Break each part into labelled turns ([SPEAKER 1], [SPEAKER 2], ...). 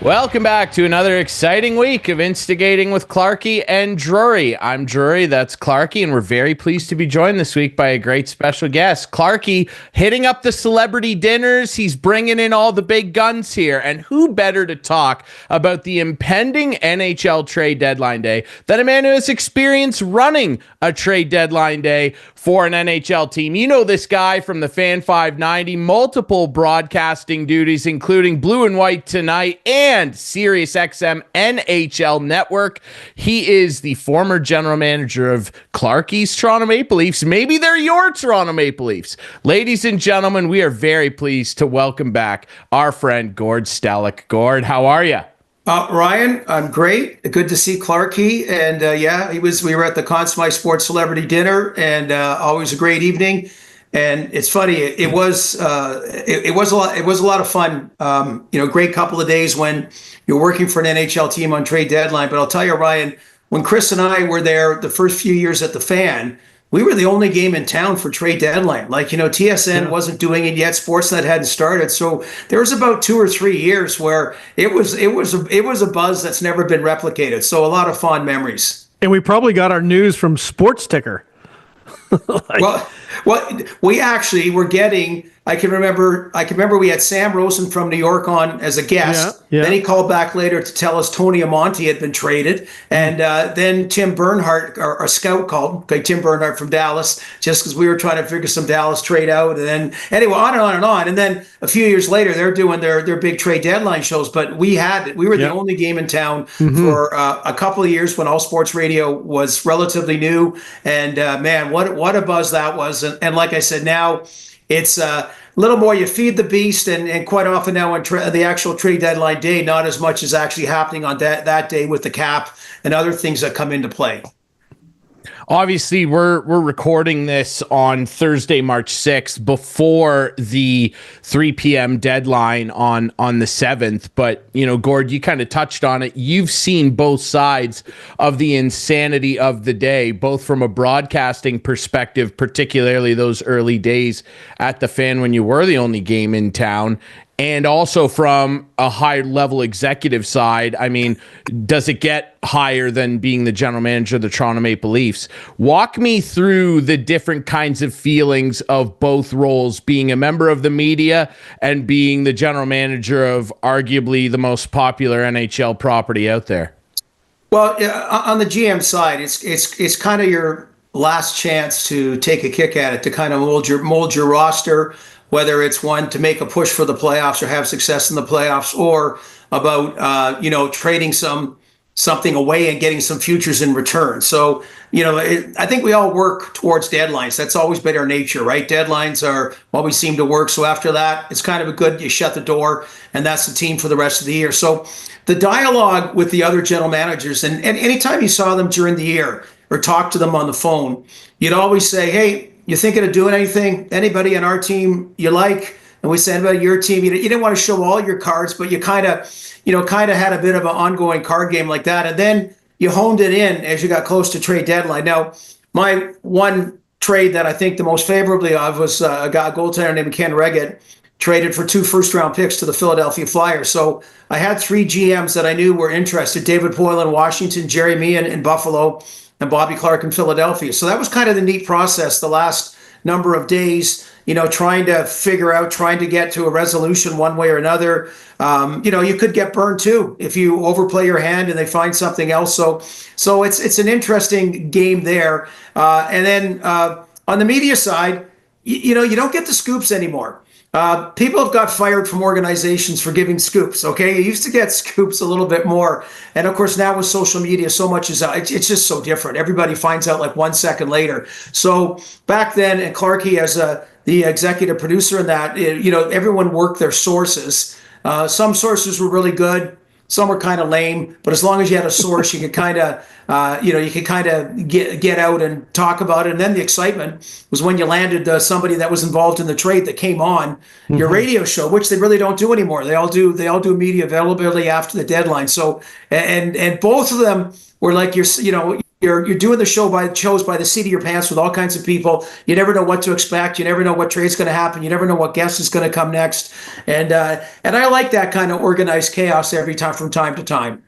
[SPEAKER 1] Welcome back to another exciting week of Instigating with Clarkey and Drury. I'm Drury, that's Clarkey, and we're very pleased to be joined this week by a great special guest. Clarkey hitting up the celebrity dinners. He's bringing in all the big guns here. And who better to talk about the impending NHL trade deadline day than a man who has experience running a trade deadline day for an NHL team? You know this guy from the Fan 590, multiple broadcasting duties, including Blue and White Tonight and Sirius XM NHL Network. He is the former general manager of Clarkey's Toronto Maple Leafs. Maybe they're your Toronto Maple Leafs. Ladies and gentlemen, we are very pleased to welcome back our friend Gord Stellick. Gord, how are you?
[SPEAKER 2] Ryan, I'm great. Good to see Clarkey. And we were at the Conn Smythe Sports Celebrity Dinner, and always a great evening. And it's funny, it was a lot of fun. Great couple of days when you're working for an NHL team on trade deadline. But I'll tell you, Ryan, when Chris and I were there the first few years at the Fan, we were the only game in town for trade deadline. TSN wasn't doing it yet. Sportsnet hadn't started. So there was about 2 or 3 years where it was a buzz that's never been replicated. So a lot of fond memories.
[SPEAKER 3] And we probably got our news from Sports Ticker.
[SPEAKER 2] Well, we actually were getting. I can remember we had Sam Rosen from New York on as a guest. Yeah. Then he called back later to tell us Tony Amonte had been traded, and then Tim Bernhardt, our scout, called. Tim Bernhardt from Dallas, just because we were trying to figure some Dallas trade out. And then anyway, on and on and on. And then a few years later, they're doing their big trade deadline shows. But we were the only game in town for a couple of years when all sports radio was relatively new. And man, what a buzz that was. And like I said, now it's a little more you feed the beast, and quite often now on the actual trade deadline day, not as much is actually happening on that day with the cap and other things that come into play.
[SPEAKER 1] Obviously, we're recording this on Thursday, March 6th, before the 3 p.m. deadline on the 7th. But, Gord, you kind of touched on it. You've seen both sides of the insanity of the day, both from a broadcasting perspective, particularly those early days at the Fan when you were the only game in town, and also from a high-level executive side. I mean, does it get higher than being the general manager of the Toronto Maple Leafs? Walk me through the different kinds of feelings of both roles, being a member of the media and being the general manager of arguably the most popular NHL property out there.
[SPEAKER 2] Well, on the GM side, it's kind of your last chance to take a kick at it, to kind of mold your roster, whether it's one to make a push for the playoffs or have success in the playoffs, or about trading something away and getting some futures in return. So I think we all work towards deadlines. That's always been our nature, right? Deadlines are what we seem to work. So after that, it's kind of you shut the door, and that's the team for the rest of the year. So the dialogue with the other general managers, and anytime you saw them during the year or talked to them on the phone, you'd always say, "Hey, you thinking of doing anything? Anybody on our team you like?" And we said about your team, you didn't want to show all your cards, but you kind of had a bit of an ongoing card game like that. And then you honed it in as you got close to trade deadline. Now, my one trade that I think the most favorably of was a goaltender named Ken Reggett, traded for 2 first-round picks to the Philadelphia Flyers. So I had 3 GMs that I knew were interested: David Poyle in Washington, Jerry Meehan in Buffalo, and Bobby Clark in Philadelphia. So that was kind of the neat process the last number of days, trying to get to a resolution one way or another. You could get burned too if you overplay your hand and they find something else. So it's an interesting game there. And then on the media side, you don't get the scoops anymore. People have got fired from organizations for giving scoops. Okay, you used to get scoops a little bit more, and of course now with social media, so much is out. It's just so different. Everybody finds out like 1 second later. So back then, and Clarkey as the executive producer in that, everyone worked their sources. Some sources were really good. Some were kind of lame, but as long as you had a source, you could kind of, get out and talk about it. And then the excitement was when you landed somebody that was involved in the trade that came on your radio show, which they really don't do anymore. They all do media availability after the deadline. So, and both of them were like you're doing the shows by the seat of your pants with all kinds of people. You never know what to expect. You never know what trade's going to happen. You never know what guest is going to come next. And I like that kind of organized chaos every time from time to time.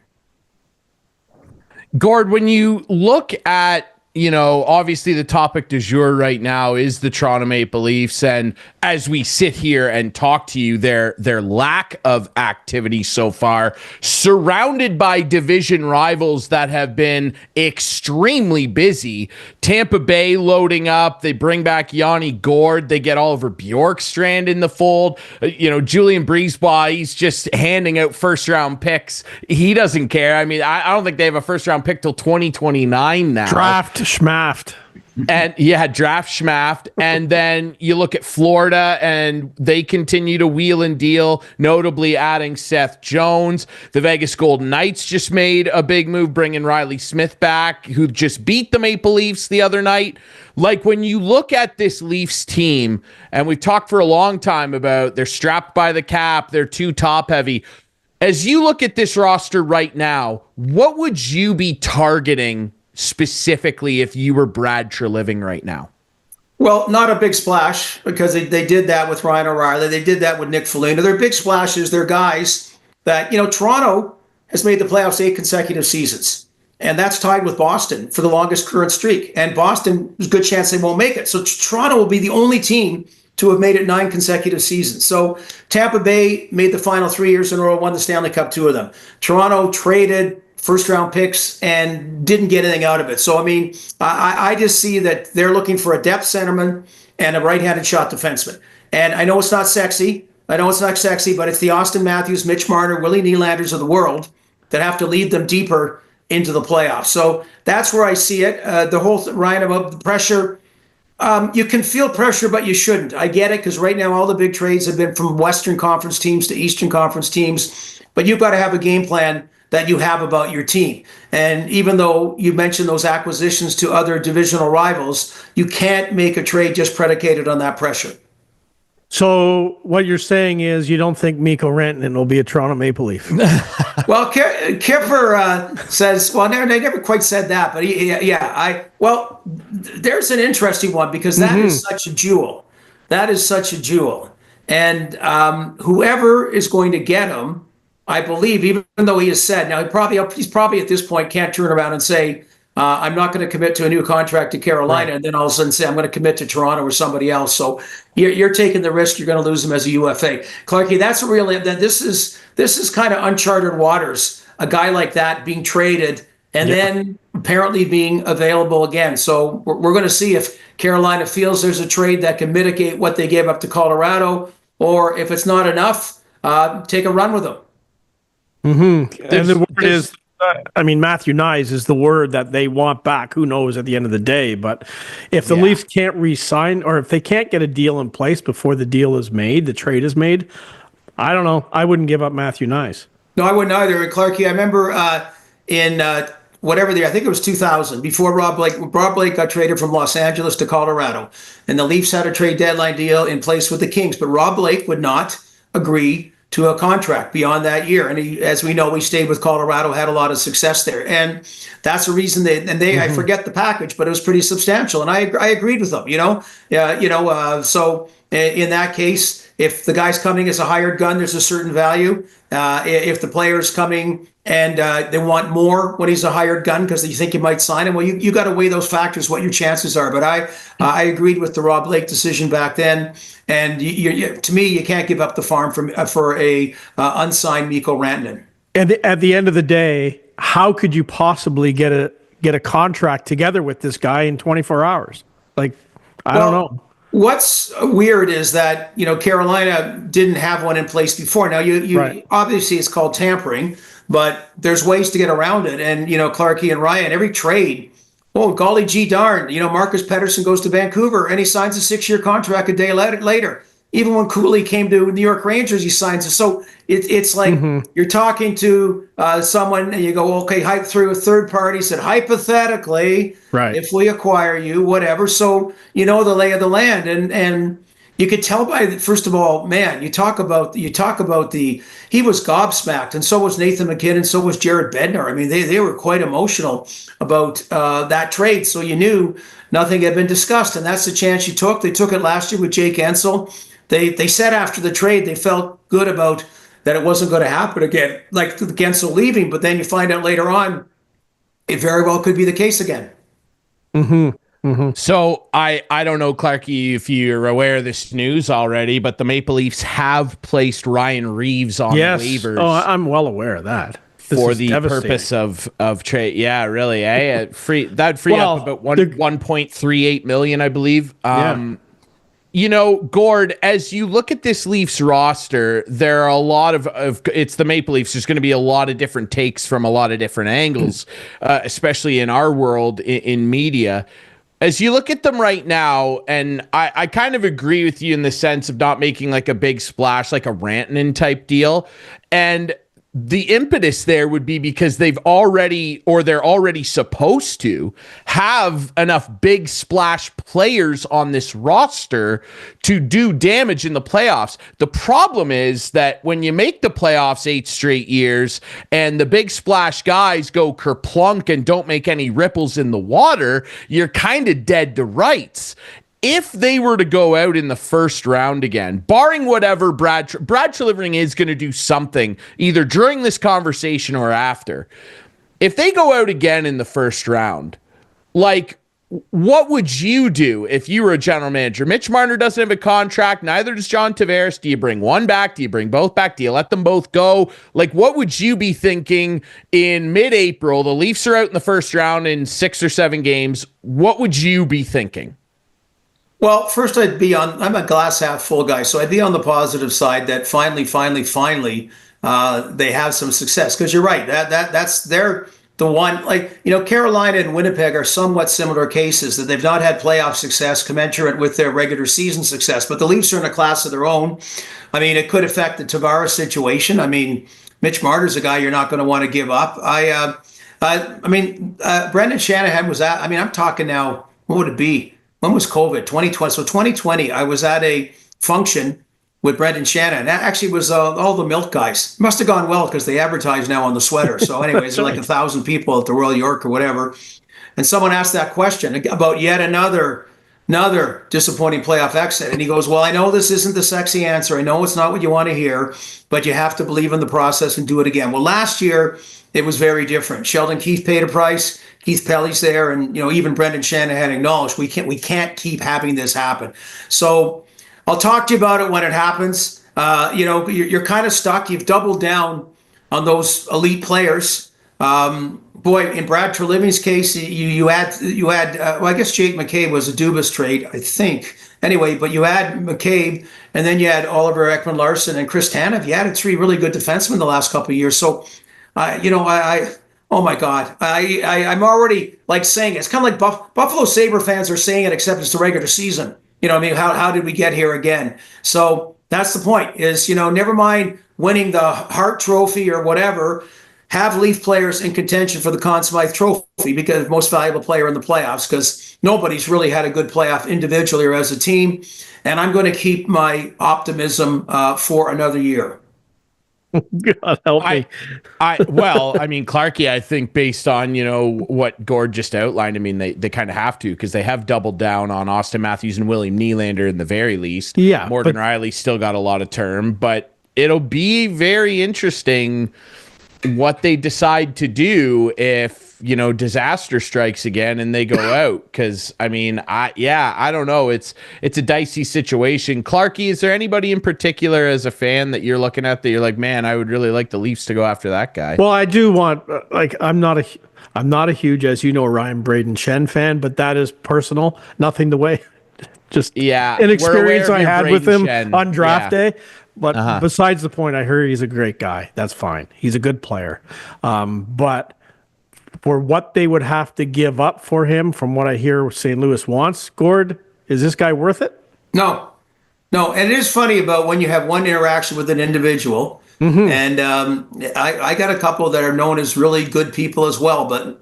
[SPEAKER 1] Gord, when you look at, obviously the topic du jour right now is the Toronto Maple Leafs. And as we sit here and talk to you, their lack of activity so far, surrounded by division rivals that have been extremely busy. Tampa Bay loading up. They bring back Yanni Gord. They get Oliver Bjorkstrand in the fold. Julian Brisebois, he's just handing out first-round picks. He doesn't care. I mean, I don't think they have a first-round pick till 2029 now.
[SPEAKER 3] Draft schmaft.
[SPEAKER 1] And draft schmaft. And then you look at Florida and they continue to wheel and deal, notably adding Seth Jones. The Vegas Golden Knights just made a big move, bringing Riley Smith back, who just beat the Maple Leafs the other night. Like, when you look at this Leafs team, and we've talked for a long time about they're strapped by the cap, they're too top heavy. As you look at this roster right now, what would you be targeting specifically if you were Brad Treliving right now?
[SPEAKER 2] Well, not a big splash, because they did that with Ryan O'Reilly. They did that with Nick Foligno. They're big splashes. They're guys that, Toronto has made the playoffs 8 consecutive seasons. And that's tied with Boston for the longest current streak. And Boston, there's a good chance they won't make it. So Toronto will be the only team to have made it 9 consecutive seasons. So Tampa Bay made the final 3 years in a row, won the Stanley Cup, 2 of them. Toronto traded first-round picks and didn't get anything out of it. So, I mean, I just see that they're looking for a depth centerman and a right-handed shot defenseman. And I know it's not sexy. But it's the Austin Matthews, Mitch Marner, Willie Nylanders of the world that have to lead them deeper into the playoffs. So that's where I see it. The whole Ryan about the pressure. You can feel pressure, but you shouldn't. I get it, because right now all the big trades have been from Western Conference teams to Eastern Conference teams. But you've got to have a game plan that you have about your team. And even though you mentioned those acquisitions to other divisional rivals, you can't make a trade just predicated on that pressure.
[SPEAKER 3] So what you're saying is you don't think Mikko Rantanen will be a Toronto Maple Leaf?
[SPEAKER 2] Well, Kipper says, well, they never quite said that, but there's an interesting one, because that is such a jewel. That is such a jewel. And whoever is going to get him, I believe, even though he has said, now he's probably at this point can't turn around and say, I'm not going to commit to a new contract to Carolina, and then all of a sudden say I'm going to commit to Toronto or somebody else. So you're taking the risk. You're going to lose him as a UFA. Clarkey, that's this is kind of uncharted waters. A guy like that being traded and then apparently being available again. So we're going to see if Carolina feels there's a trade that can mitigate what they gave up to Colorado, or if it's not enough, take a run with them.
[SPEAKER 3] Mm-hmm. And the word is, Matthew Nyes is the word that they want back. Who knows at the end of the day? But if the Leafs can't re-sign, or if they can't get a deal in place before the deal is made, the trade is made, I don't know. I wouldn't give up Matthew Nyes.
[SPEAKER 2] No, I wouldn't either. And Clarkey, I remember in whatever the year, I think it was 2000, before Rob Blake got traded from Los Angeles to Colorado, and the Leafs had a trade deadline deal in place with the Kings, but Rob Blake would not agree to a contract beyond that year. And he, as we know, he stayed with Colorado, had a lot of success there. And that's the reason I forget the package, but it was pretty substantial. And I agreed with them, so in that case, if the guy's coming as a hired gun, there's a certain value. If the player's coming and they want more when he's a hired gun because you think you might sign him, well, you got to weigh those factors, what your chances are. But I agreed with the Rob Blake decision back then. And to me, you can't give up the farm for a unsigned Mikko Rantanen.
[SPEAKER 3] And at the end of the day, how could you possibly get a contract together with this guy in 24 hours? Like, I don't know.
[SPEAKER 2] What's weird is that, Carolina didn't have one in place before. Now, you obviously it's called tampering, but there's ways to get around it. And, Clarkey and Ryan, every trade, golly gee darn, Marcus Pettersson goes to Vancouver and he signs a 6-year contract a day later. Even when Cooley came to New York Rangers, he signs it. So it's like you're talking to someone and you go, okay, hype through a third party, said hypothetically, if we acquire you, whatever. So the lay of the land. And you could tell by, first of all, man, you talk about he was gobsmacked, and so was Nathan McKinnon, so was Jared Bednar. I mean, they were quite emotional about that trade. So you knew nothing had been discussed, and that's the chance you took. They took it last year with Jake Ensel. They said after the trade they felt good about that it wasn't going to happen again, like Gensel leaving. But then you find out later on, it very well could be the case again.
[SPEAKER 3] Mm-hmm. Mm-hmm.
[SPEAKER 1] So I don't know, Clarkey, if you're aware of this news already, but the Maple Leafs have placed Ryan Reeves on waivers.
[SPEAKER 3] Oh, I'm well aware of that.
[SPEAKER 1] For the purpose of trade. Yeah, really. That'd free up about 1.38 million, I believe. You know, Gord, as you look at this Leafs roster, there are a lot of it's the Maple Leafs. There's going to be a lot of different takes from a lot of different angles, especially in our world in media. As you look at them right now, and I kind of agree with you in the sense of not making like a big splash, like a Rantanen type deal. And the impetus there would be because they're already supposed to have enough big splash players on this roster to do damage in the playoffs. The problem is that when you make the playoffs 8 straight years and the big splash guys go kerplunk and don't make any ripples in the water, you're kind of dead to rights. If they were to go out in the first round again, barring whatever Brad Treliving is going to do something either during this conversation or after, if they go out again in the first round, like, what would you do if you were a general manager? Mitch Marner doesn't have a contract. Neither does John Tavares. Do you bring one back? Do you bring both back? Do you let them both go? Like, what would you be thinking in mid-April? The Leafs are out in the first round in 6 or 7 games. What would you be thinking?
[SPEAKER 2] Well, first I'm a glass half full guy, so I'd be on the positive side that finally, they have some success. Because you're right, they're the one, like, you know, Carolina and Winnipeg are somewhat similar cases that they've not had playoff success commensurate with their regular season success. But the Leafs are in a class of their own. I mean, it could affect the Tavares situation. I mean, Mitch Marner's a guy you're not going to want to give up. Brendan Shanahan was at. I mean, I'm talking now. What would it be? When was COVID? 2020. So 2020, I was at a function with Brendan Shanahan. That actually was all the milk guys. Must have gone well because they advertise now on the sweater. So anyways, there's like 1,000 people at the Royal York or whatever. And someone asked that question about yet another disappointing playoff exit. And he goes, well, I know this isn't the sexy answer. I know it's not what you want to hear, but you have to believe in the process and do it again. Well, last year, it was very different. Sheldon Keefe paid a price. Keith Pelly's there, and even Brendan Shanahan acknowledged we can't keep having this happen. So I'll talk to you about it when it happens. You're kind of stuck. You've doubled down on those elite players. Boy, in Brad Treliving's case, you had I guess Jake McCabe was a Dubas trade, I think. Anyway, but you had McCabe, and then you had Oliver Ekman-Larsson and Chris Tanev. You added 3 really good defensemen the last couple of years. So, oh my God, I'm already like saying it. It's kind of like Buffalo Sabre fans are saying it, except it's the regular season. How did we get here again? So that's the point is, never mind winning the Hart Trophy or whatever, have Leaf players in contention for the Conn Smythe Trophy because most valuable player in the playoffs, because nobody's really had a good playoff individually or as a team. And I'm going to keep my optimism for another year.
[SPEAKER 3] God help me.
[SPEAKER 1] Clarkey, I think based on, what Gord just outlined, they kind of have to, because they have doubled down on Austin Matthews and William Nylander in the very least.
[SPEAKER 3] Yeah.
[SPEAKER 1] Morgan Riley still got a lot of term, but it'll be very interesting what they decide to do if, disaster strikes again and they go out. Because I don't know. It's a dicey situation. Clarkey, is there anybody in particular as a fan that you're looking at that you're like, man, I would really like the Leafs to go after that guy?
[SPEAKER 3] Well, I do want, I'm not a huge, as you know, Ryan Braden Shen fan, but that is personal. Nothing the way, just an experience I had with him on draft day. But besides the point, I heard he's a great guy. That's fine. He's a good player. But for what they would have to give up for him, from what I hear St. Louis wants, Gord, is this guy worth it?
[SPEAKER 2] No. And it is funny about when you have one interaction with an individual. Mm-hmm. And I got a couple that are known as really good people as well. But,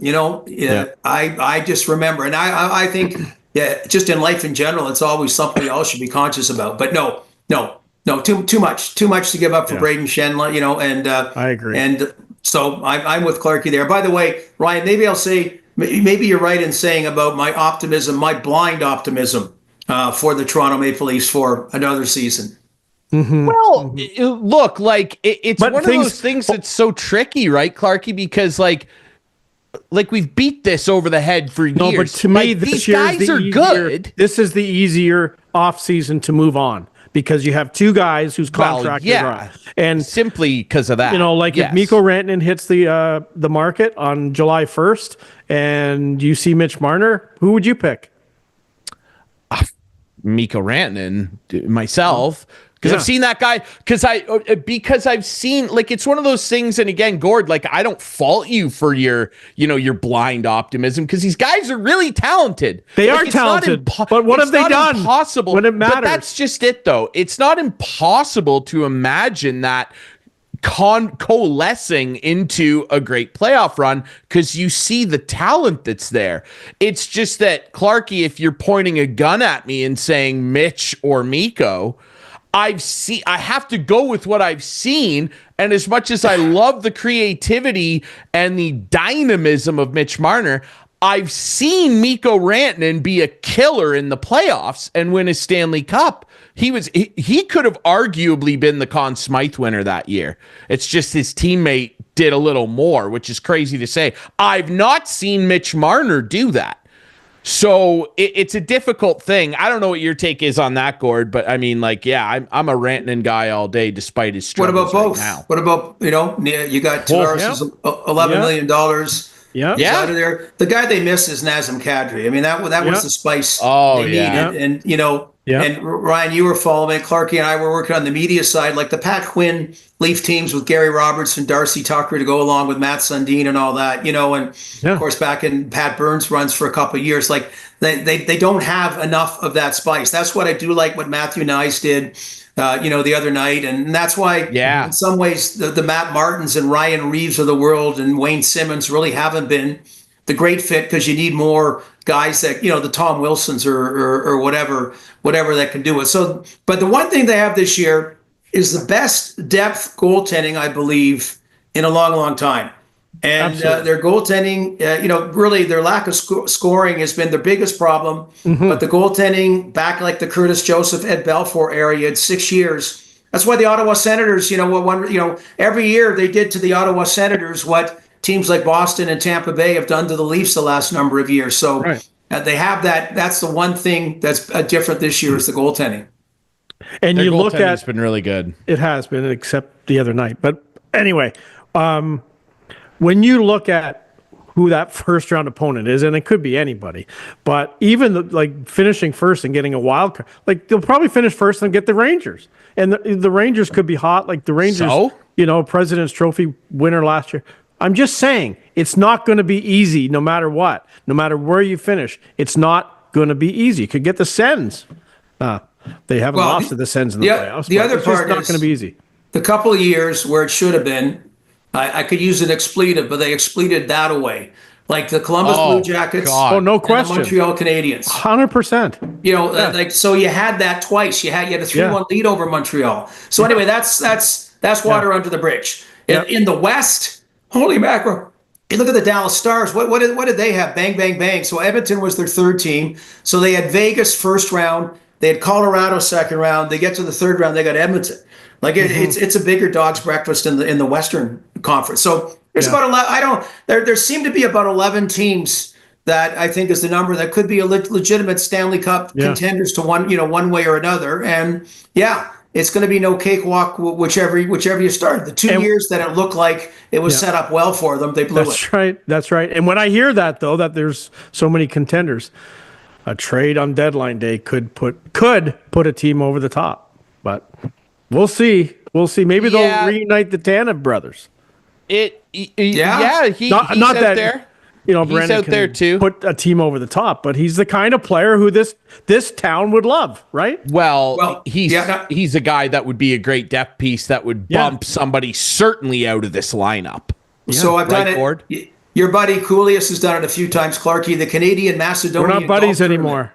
[SPEAKER 2] I just remember. And I think, yeah, just in life in general, it's always something we all should be conscious about. But no, too much to give up for Braden Shen, and
[SPEAKER 3] I agree.
[SPEAKER 2] And so I'm with Clarkey there. By the way, Ryan, maybe I'll say, maybe you're right in saying about my optimism, my blind optimism for the Toronto Maple Leafs for another season.
[SPEAKER 3] Mm-hmm.
[SPEAKER 1] Well, look, like it's one of those things that's so tricky, right, Clarkey? Because like we've beat this over the head for years.
[SPEAKER 3] No, but to me,
[SPEAKER 1] these guys are good.
[SPEAKER 3] This is the easier offseason to move on because you have two guys whose contracts are and
[SPEAKER 1] simply because of that.
[SPEAKER 3] If Mikko Rantanen hits the market on July 1st and you see Mitch Marner, who would you pick?
[SPEAKER 1] Mikko Rantanen, myself. Because I've seen that guy. Because I've seen, like, it's one of those things. And again, Gord, like, I don't fault you for your blind optimism because these guys are really talented.
[SPEAKER 3] They are talented. But what have they done?
[SPEAKER 1] Impossible
[SPEAKER 3] when it matters.
[SPEAKER 1] But that's just it, though. It's not impossible to imagine that coalescing into a great playoff run because you see the talent that's there. It's just that, Clarkey, if you're pointing a gun at me and saying Mitch or Mikko, I have to go with what I've seen. And as much as I love the creativity and the dynamism of Mitch Marner, I've seen Mikko Rantanen be a killer in the playoffs and win a Stanley Cup. He could have arguably been the Conn Smythe winner that year. It's just his teammate did a little more, which is crazy to say. I've not seen Mitch Marner do that. So it's a difficult thing. I don't know what your take is on that, Gord, but I mean, like, yeah, I'm a Rantanen guy all day, despite his struggles.
[SPEAKER 2] What about both?
[SPEAKER 1] Right now.
[SPEAKER 2] What about, you got Tavares' $11 million.
[SPEAKER 3] Yeah,
[SPEAKER 2] out of there. The guy they miss is Nazem Kadri. I mean, that was the spice they needed. And and Ryan, you were following. Clarkey and I were working on the media side, like the Pat Quinn Leaf teams with Gary Roberts and Darcy Tucker to go along with Matt Sundin and all that. And of course back in Pat Burns runs for a couple of years, like they don't have enough of that spice. That's what I do like what Matthew Nyes did. The other night. And that's why, in some ways, the Matt Martins and Ryan Reeves of the world and Wayne Simmons really haven't been the great fit because you need more guys that, the Tom Wilsons or whatever that can do it. So, but the one thing they have this year is the best depth goaltending, I believe, in a long, long time. And their goaltending, really their lack of scoring has been their biggest problem. Mm-hmm. But the goaltending back like the Curtis Joseph, Ed Belfour area, it's 6 years. That's why the Ottawa Senators, every year they did to the Ottawa Senators what teams like Boston and Tampa Bay have done to the Leafs the last number of years. So they have that. That's the one thing that's different this year is the goaltending.
[SPEAKER 3] And
[SPEAKER 1] their
[SPEAKER 3] you look at
[SPEAKER 1] it's been really good.
[SPEAKER 3] It has been, except the other night. But anyway. When you look at who that first round opponent is, and it could be anybody, but even finishing first and getting a wild card, they'll probably finish first and get the Rangers, and the Rangers could be hot, like the Rangers, President's Trophy winner last year. I'm just saying it's not going to be easy, no matter what, no matter where you finish. It's not going to be easy. You could get the Sens. They haven't lost to the Sens in the playoffs.
[SPEAKER 2] The other part
[SPEAKER 3] is not going to be easy.
[SPEAKER 2] The couple of years where it should have been. I could use an expletive, but they expleted that away. Like the Columbus Blue Jackets.
[SPEAKER 3] Oh, no question.
[SPEAKER 2] And the Montreal Canadiens.
[SPEAKER 3] 100%.
[SPEAKER 2] So you had that twice. You had a 3-1 lead over Montreal. So anyway, that's water under the bridge. In the West, holy mackerel. You look at the Dallas Stars. What did they have? Bang, bang, bang. So Edmonton was their third team. So they had Vegas first round. They had Colorado second round. They get to the third round. They got Edmonton. It's a bigger dog's breakfast in the Western Conference. So there's about 11. There seem to be about 11 teams that I think is the number that could be a legitimate Stanley Cup contenders to one way or another. And it's going to be no cakewalk whichever you start. The 2 years that it looked like it was set up well for them, they blew it.
[SPEAKER 3] That's right. And when I hear that though, that there's so many contenders, a trade on deadline day could put a team over the top, but. We'll see. Maybe they'll reunite the Tanev brothers.
[SPEAKER 1] He's out there.
[SPEAKER 3] Brandon
[SPEAKER 1] out there too.
[SPEAKER 3] Put a team over the top, but he's the kind of player who this town would love, right?
[SPEAKER 1] Well, he's a guy that would be a great depth piece that would bump somebody certainly out of this lineup.
[SPEAKER 2] So I've done it. Gord? Your buddy Coolius has done it a few times, Clarkey. The Canadian Macedonian.
[SPEAKER 3] We're not buddies anymore.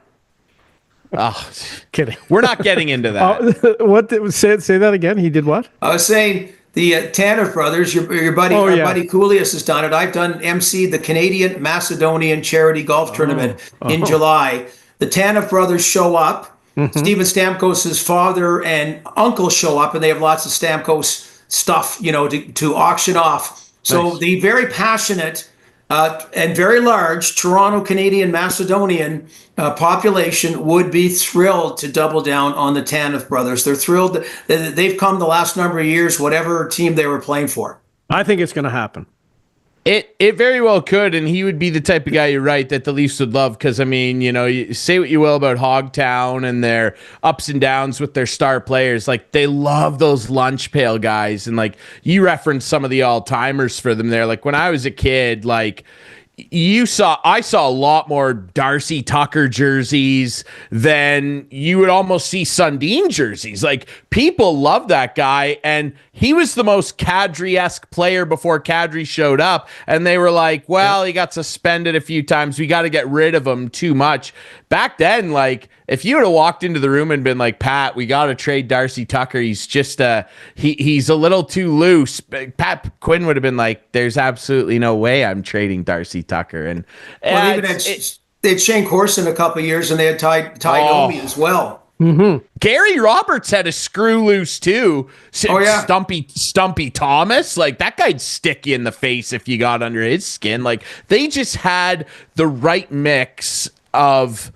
[SPEAKER 1] Oh,
[SPEAKER 3] Kidding.
[SPEAKER 1] we're not getting into that.
[SPEAKER 3] Say that again. He did what?
[SPEAKER 2] I was saying the Tanev brothers, your buddy, our buddy Coolius has done it. I've done MC the Canadian Macedonian Charity Golf Tournament in July. The Tanev brothers show up. Steven Stamkos' father and uncle show up, and they have lots of Stamkos stuff, to auction off. So
[SPEAKER 1] Nice.
[SPEAKER 2] the very passionate and very large Toronto Canadian Macedonian population would be thrilled to double down on the Tanev brothers. They're thrilled that they've come the last number of years, whatever team they were playing for.
[SPEAKER 3] I think it's going to happen.
[SPEAKER 1] It very well could, and he would be the type of guy, you're right, that the Leafs would love, because, I mean, you say what you will about Hogtown and their ups and downs with their star players. Like, they love those lunch pail guys, and, like, you referenced some of the all-timers for them there. Like, when I was a kid, like, I saw a lot more Darcy Tucker jerseys than you would almost see Sundin jerseys. Like, people love that guy, and he was the most Kadri-esque player before Kadri showed up, and they were like, well, he got suspended a few times, we got to get rid of him too much. Back then, like, if you would have walked into the room and been like, Pat, we got to trade Darcy Tucker, he's just he's a little too loose, Pat Quinn would have been like, there's absolutely no way I'm trading Darcy Tucker. And
[SPEAKER 2] even they had Shane Corson a couple of years, and they had Ty Domi as well.
[SPEAKER 1] Gary Roberts had a screw loose too. Stumpy Thomas, like, that guy'd stick you in the face if you got under his skin. Like, they just had the right mix of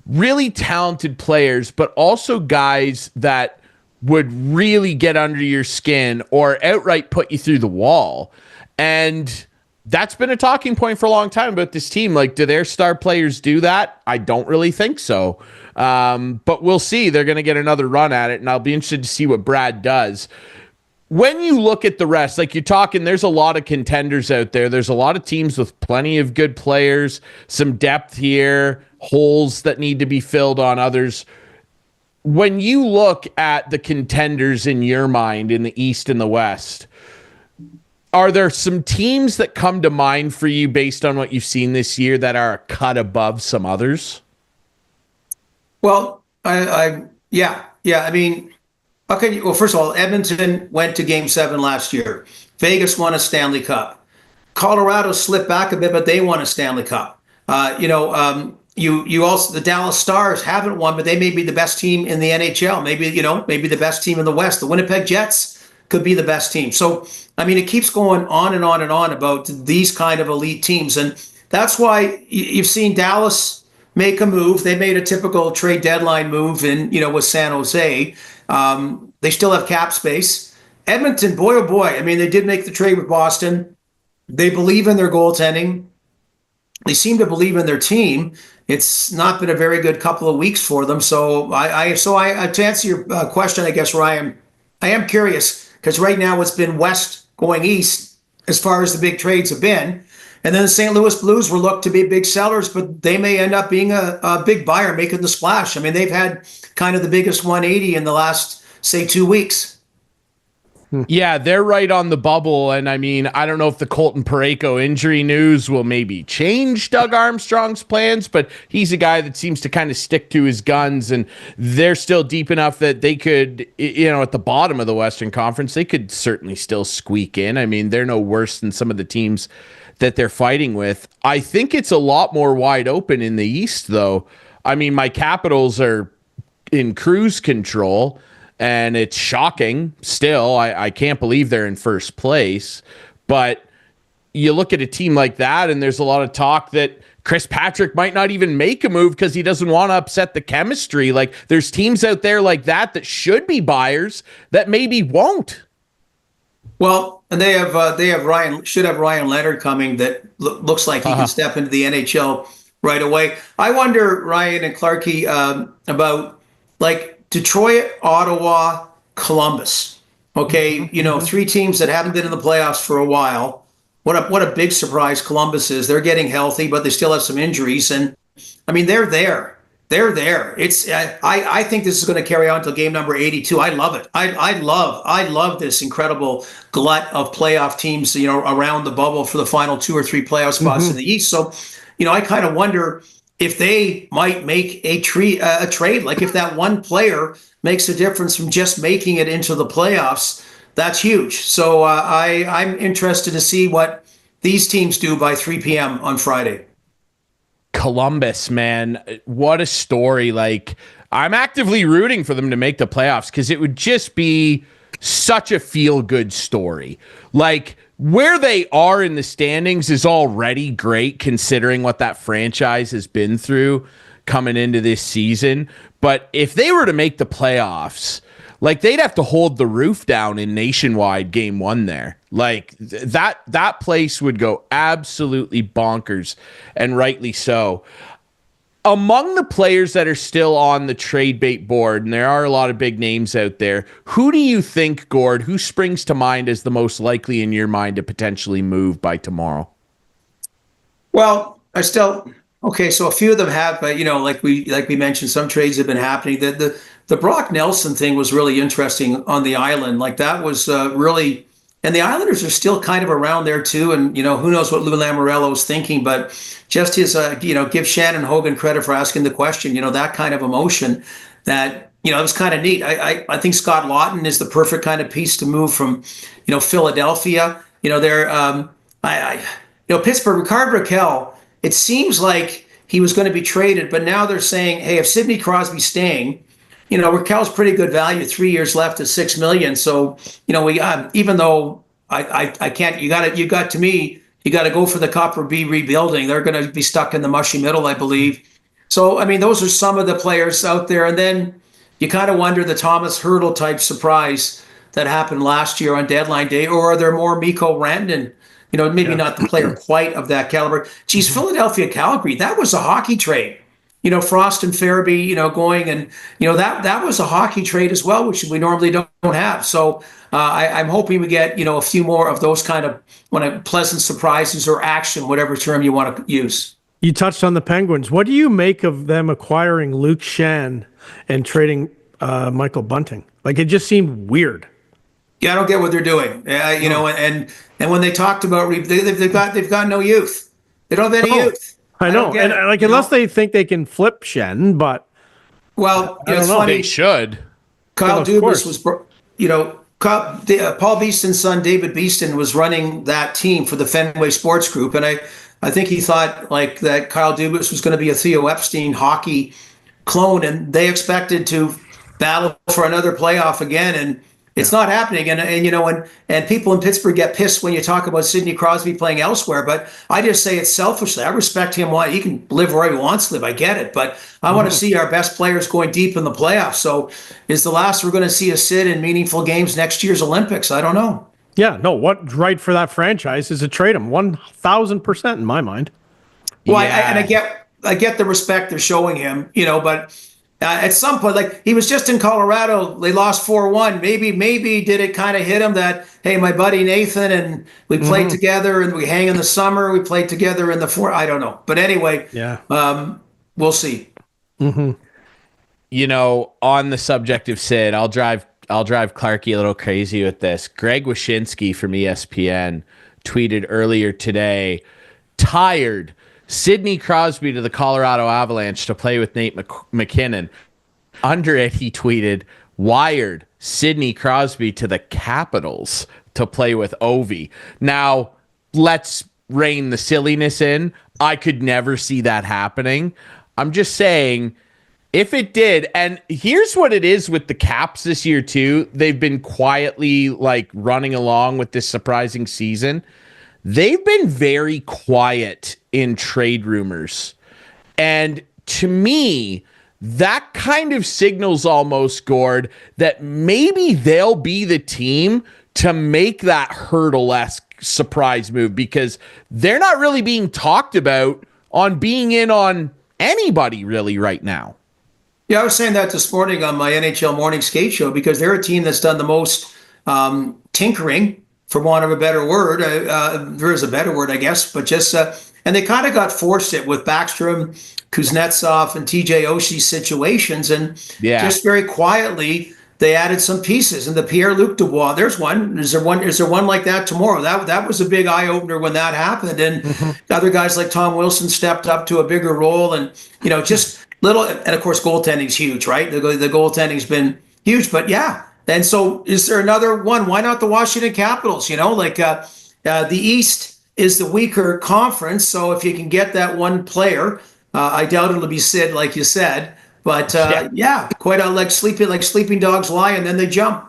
[SPEAKER 1] really talented players, but also guys that would really get under your skin or outright put you through the wall. And that's been a talking point for a long time about this team. Like, do their star players do that? I don't really think so. But we'll see. They're going to get another run at it, and I'll be interested to see what Brad does. When you look at the rest, like you're talking, there's a lot of contenders out there. There's a lot of teams with plenty of good players, some depth here, holes that need to be filled on others. When you look at the contenders in your mind in the East and the West, are there some teams that come to mind for you based on what you've seen this year that are a cut above some others?
[SPEAKER 2] Well, yeah. I mean, okay. Well, first of all, Edmonton went to Game 7 last year. Vegas won a Stanley Cup. Colorado slipped back a bit, but they won a Stanley Cup. You also, the Dallas Stars haven't won, but they may be the best team in the NHL. Maybe the best team in the West. The Winnipeg Jets could be the best team. So, I mean, it keeps going on and on and on about these kind of elite teams, and that's why you've seen Dallas make a move. They made a typical trade deadline move with San Jose. They still have cap space. Edmonton, boy, oh boy. I mean, they did make the trade with Boston. They believe in their goaltending. They seem to believe in their team. It's not been a very good couple of weeks for them. So to answer your question, I guess, Ryan, I am curious, because right now it's been West going East as far as the big trades have been. And then the St. Louis Blues were looked to be big sellers, but they may end up being a big buyer making the splash. I mean, they've had kind of the biggest 180 in the last, say, 2 weeks.
[SPEAKER 1] Yeah, they're right on the bubble. And I mean, I don't know if the Colton Parayko injury news will maybe change Doug Armstrong's plans, but he's a guy that seems to kind of stick to his guns, and they're still deep enough that they could, at the bottom of the Western Conference, they could certainly still squeak in. I mean, they're no worse than some of the teams that they're fighting with. I think it's a lot more wide open in the East, though. I mean, my Capitals are in cruise control, and it's shocking still. I can't believe they're in first place. But you look at a team like that, and there's a lot of talk that Chris Patrick might not even make a move because he doesn't want to upset the chemistry. Like, there's teams out there like that should be buyers that maybe won't.
[SPEAKER 2] Well, and they have Ryan Leonard coming that looks like he can step into the NHL right away. I wonder, Ryan and Clarkey, about like Detroit, Ottawa, Columbus. Okay, three teams that haven't been in the playoffs for a while. What a big surprise Columbus is. They're getting healthy, but they still have some injuries, and I mean they're there. They're there. It's I think this is going to carry on until game number 82. I love it. I love this incredible glut of playoff teams, around the bubble for the final 2 or 3 playoff spots in the East. So, I kind of wonder if they might make a trade, like if that one player makes a difference from just making it into the playoffs, that's huge. So I'm interested to see what these teams do by 3 p.m. on Friday.
[SPEAKER 1] Columbus, man, what a story. Like, I'm actively rooting for them to make the playoffs because it would just be such a feel-good story. Like, where they are in the standings is already great considering what that franchise has been through coming into this season. But if they were to make the playoffs, like, they'd have to hold the roof down in Nationwide game 1 there. Like, that place would go absolutely bonkers, and rightly so. Among the players that are still on the trade bait board, and there are a lot of big names out there, who do you think, Gord, who springs to mind as the most likely in your mind to potentially move by tomorrow?
[SPEAKER 2] Well, okay, so a few of them have, but like we mentioned, some trades have been happening. The Brock Nelson thing was really interesting on the island. Like that was really, and the Islanders are still kind of around there too. And who knows what Lou Lamoriello is thinking, but just his give Shannon Hogan credit for asking the question. That kind of emotion that it was kind of neat. I think Scott Lawton is the perfect kind of piece to move from Philadelphia. Pittsburgh, Rickard Rakell. It seems like he was going to be traded, but now they're saying, hey, if Sidney Crosby's staying, Rakell's pretty good value, 3 years left at $6 million. So, we even though I can't, you got to go for the cup or be rebuilding. They're going to be stuck in the mushy middle, I believe. So, I mean, those are some of the players out there. And then you kind of wonder the Thomas Hertl type surprise that happened last year on deadline day, or are there more Mikko Rantanen? Maybe not the player quite of that caliber. Geez, Philadelphia, Calgary, that was a hockey trade. Frost and Farabee, going, and that was a hockey trade as well, which we normally don't have. So I'm hoping we get a few more of those kind of pleasant surprises or action, whatever term you want to use.
[SPEAKER 3] You touched on the Penguins. What do you make of them acquiring Luke Shan and trading Michael Bunting? Like, it just seemed weird.
[SPEAKER 2] Yeah, I don't get what they're doing. And when they talked about they've got no youth. They don't have any youth.
[SPEAKER 3] I know, and unless they think they can flip Shen, but
[SPEAKER 2] it's funny.
[SPEAKER 1] They should.
[SPEAKER 2] Kyle Dubas was, Paul Beeston's son David Beeston was running that team for the Fenway Sports Group, and I think he thought that Kyle Dubas was going to be a Theo Epstein hockey clone, and they expected to battle for another playoff again, and it's not happening. And people in Pittsburgh get pissed when you talk about Sidney Crosby playing elsewhere, but I just say it selfishly. I respect him. He can live where he wants to live. I get it. But I want to see our best players going deep in the playoffs. So is the last we're going to see a Sid in meaningful games next year's Olympics? I don't know.
[SPEAKER 3] Yeah, no, what's right for that franchise is to trade him 1,000% in my mind.
[SPEAKER 2] Well, I get the respect they're showing him, but at some point, he was just in Colorado, they lost 4-1. Maybe did it kind of hit him that, hey, my buddy Nathan and we played together and we hang in the summer. We played together in the four. I don't know, but anyway, we'll see.
[SPEAKER 1] On the subject of Sid, I'll drive Clarkey a little crazy with this. Greg Wyshynski from ESPN tweeted earlier today, tired. Sidney Crosby to the Colorado Avalanche to play with Nate McKinnon. Under it, he tweeted, wired Sidney Crosby to the Capitals to play with Ovi. Now, let's rein the silliness in. I could never see that happening. I'm just saying, if it did, and here's what it is with the Caps this year, too. They've been quietly, running along with this surprising season. They've been very quiet in trade rumors. And to me, that kind of signals almost, Gord, that maybe they'll be the team to make that Hertl-esque surprise move, because they're not really being talked about on being in on anybody really right now.
[SPEAKER 2] Yeah, I was saying that this morning on my NHL morning skate show, because they're a team that's done the most tinkering, for want of a better word. There is a better word, I guess, but just, and they kind of got forced it with Backstrom, Kuznetsov, and TJ Oshie situations. And just very quietly, they added some pieces, and the Pierre-Luc Dubois. There's one. Is there one? Is there one like that tomorrow? That was a big eye opener when that happened, and other guys like Tom Wilson stepped up to a bigger role, and just little. And of course, goaltending's huge, right? The goaltending's been huge, but yeah. And so, is there another one? Why not the Washington Capitals? The East is the weaker conference, so if you can get that one player, I doubt it'll be Sid, like you said. But quite like sleeping dogs lie and then they jump.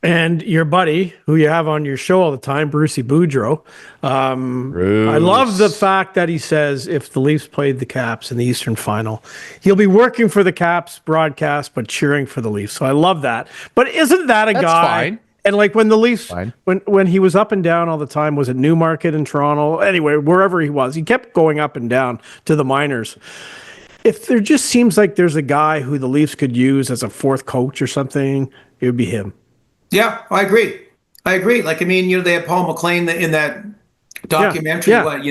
[SPEAKER 3] And your buddy, who you have on your show all the time, Brucey Boudreau. I love the fact that he says if the Leafs played the Caps in the Eastern Final, he'll be working for the Caps broadcast, but cheering for the Leafs. So I love that. But isn't that a guy? Fine. And like when the Leafs, when he was up and down all the time, was it Newmarket in Toronto? Anyway, wherever he was, he kept going up and down to the minors. If there just seems like there's a guy who the Leafs could use as a fourth coach or something, it would be him.
[SPEAKER 2] Yeah, I agree. Like, they had Paul McLean in that documentary, whatever.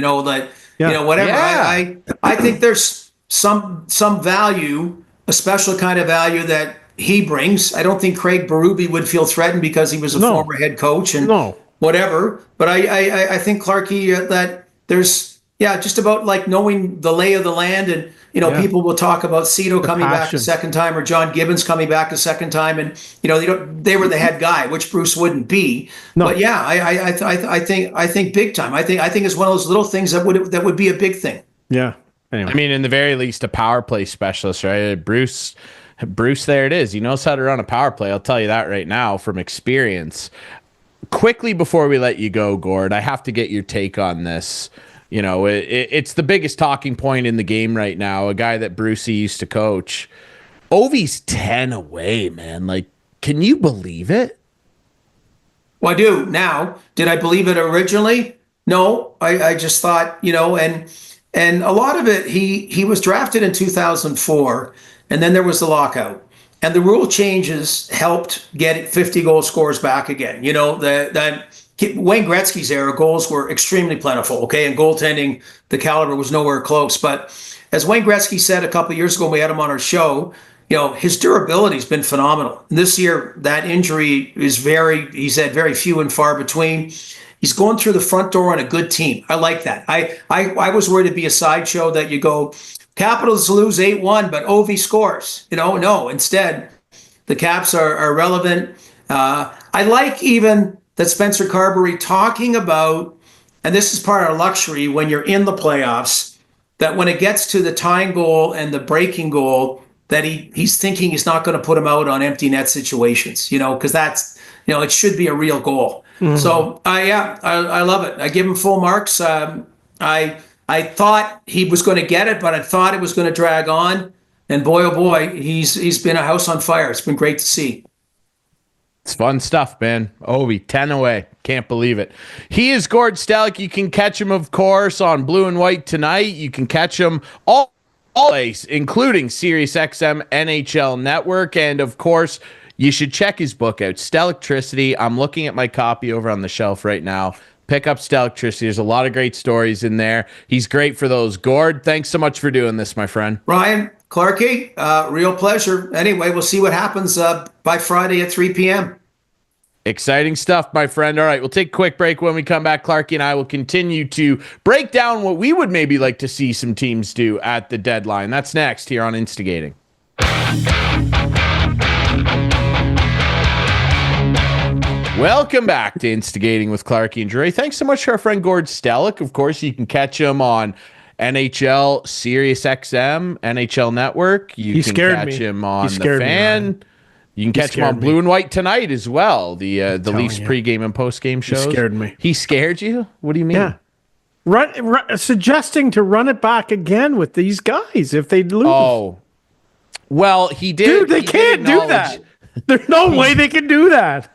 [SPEAKER 2] Yeah. I think there's some value, a special kind of value that he brings. I don't think Craig Berube would feel threatened because he was a former head coach and whatever. But I think Clarkey, that there's just about like knowing the lay of the land, and people will talk about Cito coming back a second time or John Gibbons coming back a second time, and they were the head guy, which Bruce wouldn't be. No. But I think big time. I think it's one of those little things that would be a big thing.
[SPEAKER 3] Yeah. Anyway.
[SPEAKER 1] In the very least, a power play specialist, right? Bruce, there it is. He knows how to run a power play. I'll tell you that right now from experience. Quickly before we let you go, Gord, I have to get your take on this. It's the biggest talking point in the game right now. A guy that Brucey used to coach. Ovi's 10 away, man. Like, can you believe it?
[SPEAKER 2] Well, I do now. Did I believe it originally? No, I just thought, and a lot of it, he was drafted in 2004, and then there was the lockout. And the rule changes helped get 50 goal scorers back again. That Wayne Gretzky's era, goals were extremely plentiful, okay? And goaltending, the caliber was nowhere close. But as Wayne Gretzky said a couple of years ago when we had him on our show, his durability's been phenomenal. And this year, that injury is he's had very few and far between. He's going through the front door on a good team. I like that. I was worried it'd be a sideshow that you go, Capitals lose 8-1, but Ovi scores. No, instead, the Caps are relevant. I like even that Spencer Carberry talking about, and this is part of luxury when you're in the playoffs, that when it gets to the tying goal and the breaking goal, that he's thinking he's not going to put him out on empty net situations, because that's, it should be a real goal. Mm-hmm. So, I love it. I give him full marks. I thought he was going to get it, but I thought it was going to drag on. And boy, oh boy, he's been a house on fire. It's been great to see.
[SPEAKER 1] It's fun stuff, man. Ovi, 10 away. Can't believe it. He is Gord Stellick. You can catch him, of course, on Blue and White tonight. You can catch him all place, including SiriusXM NHL Network. And, of course, you should check his book out, Stellictricity. I'm looking at my copy over on the shelf right now. Pick up Stellictricity. There's a lot of great stories in there. He's great for those. Gord, thanks so much for doing this, my friend.
[SPEAKER 2] Ryan, Clarkey, real pleasure. Anyway, we'll see what happens by Friday at 3 p.m.
[SPEAKER 1] Exciting stuff, my friend. All right, we'll take a quick break. When we come back, Clarkey and I will continue to break down what we would maybe like to see some teams do at the deadline. That's next here on Instigating. Welcome back to Instigating with Clarkey and Drury. Thanks so much to our friend Gord Stellick. Of course, you can catch him on NHL, SiriusXM, NHL Network. You can catch him on The Fan. You can catch him on Blue and White tonight as well. The Leafs pregame and postgame shows.
[SPEAKER 3] He scared me.
[SPEAKER 1] He scared you? What do you mean?
[SPEAKER 3] Yeah. Suggesting to run it back again with these guys if they lose.
[SPEAKER 1] Oh. Well, he did.
[SPEAKER 3] Dude, they can't do that. There's no way they can do that.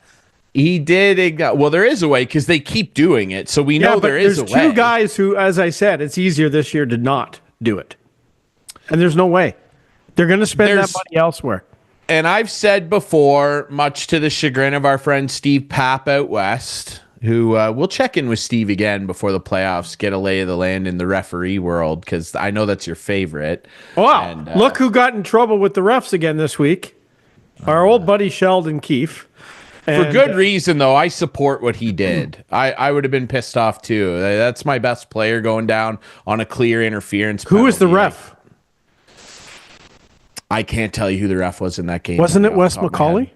[SPEAKER 1] He did. Well, there is a way because they keep doing it. So we know there is a way.
[SPEAKER 3] There's two guys who, as I said, it's easier this year to not do it. And there's no way. They're going to spend that money elsewhere.
[SPEAKER 1] And I've said before, much to the chagrin of our friend Steve Papp out west, who we'll check in with Steve again before the playoffs, get a lay of the land in the referee world, because I know that's your favorite.
[SPEAKER 3] Wow. And, look who got in trouble with the refs again this week. Our old buddy Sheldon Keefe.
[SPEAKER 1] For good reason, though. I support what he did. I would have been pissed off, too. That's my best player going down on a clear interference
[SPEAKER 3] Who was the ref?
[SPEAKER 1] I can't tell you who the ref was in that game.
[SPEAKER 3] Wasn't it Wes McCauley?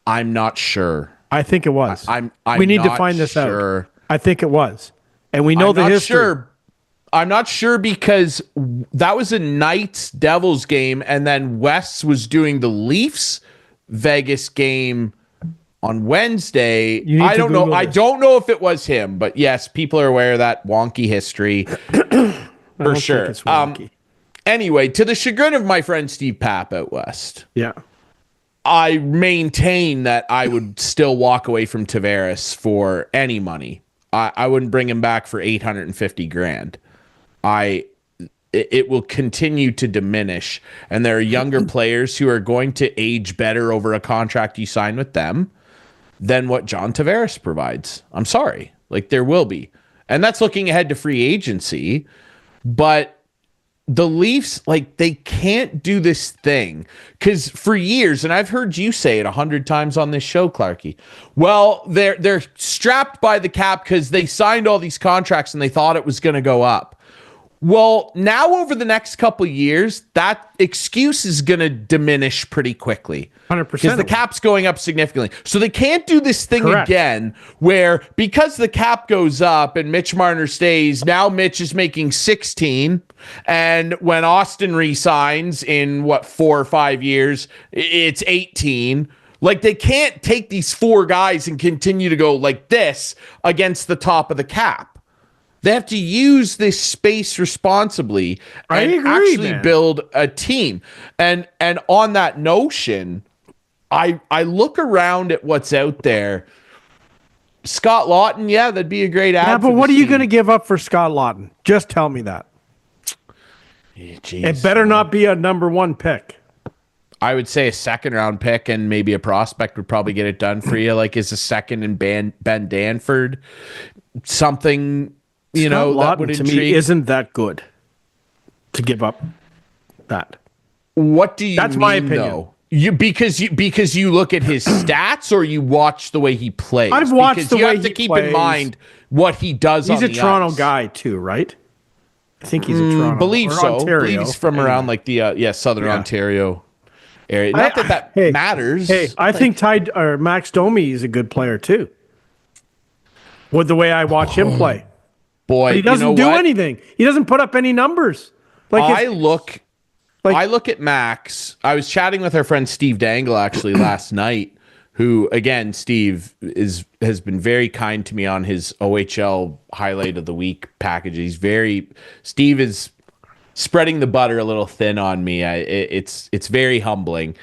[SPEAKER 1] I'm not sure.
[SPEAKER 3] I think it was.
[SPEAKER 1] We
[SPEAKER 3] need to find this out. I think it was. And we know the history.
[SPEAKER 1] Sure. I'm not sure because that was a Knights Devils game, and then Wes was doing the Leafs Vegas game on Wednesday. I don't know. I don't know if it was him, but yes, people are aware of that wonky history for sure. Anyway, to the chagrin of my friend Steve Papp out west, I maintain that I would still walk away from Tavares for any money. I wouldn't bring him back for $850,000. It will continue to diminish, and there are younger players who are going to age better over a contract you sign with them than what John Tavares provides. I'm sorry. Like, there will be. And that's looking ahead to free agency. But the Leafs, like, they can't do this thing. Because for years, and I've heard you say it 100 times on this show, Clarkey, well, they're strapped by the cap because they signed all these contracts and they thought it was going to go up. Well, now over the next couple of years, that excuse is going to diminish pretty quickly.
[SPEAKER 3] 100%.
[SPEAKER 1] Because the cap's going up significantly. So they can't do this thing again where because the cap goes up and Mitch Marner stays, now Mitch is making 16. And when Austin resigns in, 4 or 5 years, it's 18. Like, they can't take these 4 guys and continue to go like this against the top of the cap. They have to use this space responsibly and actually build a team. And on that notion, I look around at what's out there. Scott Lawton, that'd be a great ad.
[SPEAKER 3] Yeah, but what are you going to give up for Scott Lawton? Just tell me that. It better not be a number 1 pick.
[SPEAKER 1] I would say a 2nd-round pick and maybe a prospect would probably get it done for you. Like, is a second in Ben Danford something...
[SPEAKER 3] Scott Lawton, to me, isn't that good to give up that.
[SPEAKER 1] What do you
[SPEAKER 3] That's
[SPEAKER 1] mean,
[SPEAKER 3] my opinion.
[SPEAKER 1] though? Because you look at his stats or you watch the way he plays?
[SPEAKER 3] I've watched the way he plays.
[SPEAKER 1] You have to keep in mind what he does on the ice.
[SPEAKER 3] He's a Toronto guy, too, right? I think he's a Toronto.
[SPEAKER 1] Believe so.
[SPEAKER 3] Ontario.
[SPEAKER 1] Believe he's from around like the Southern Ontario area. Not that matters.
[SPEAKER 3] Hey, I think Max Domi is a good player, too. With the way I watch him play.
[SPEAKER 1] Boy,
[SPEAKER 3] but he doesn't do anything. He doesn't put up any numbers.
[SPEAKER 1] I look at Max. I was chatting with our friend Steve Dangle actually last night, who, again, Steve has been very kind to me on his OHL highlight of the week package. Steve is spreading the butter a little thin on me. It's very humbling.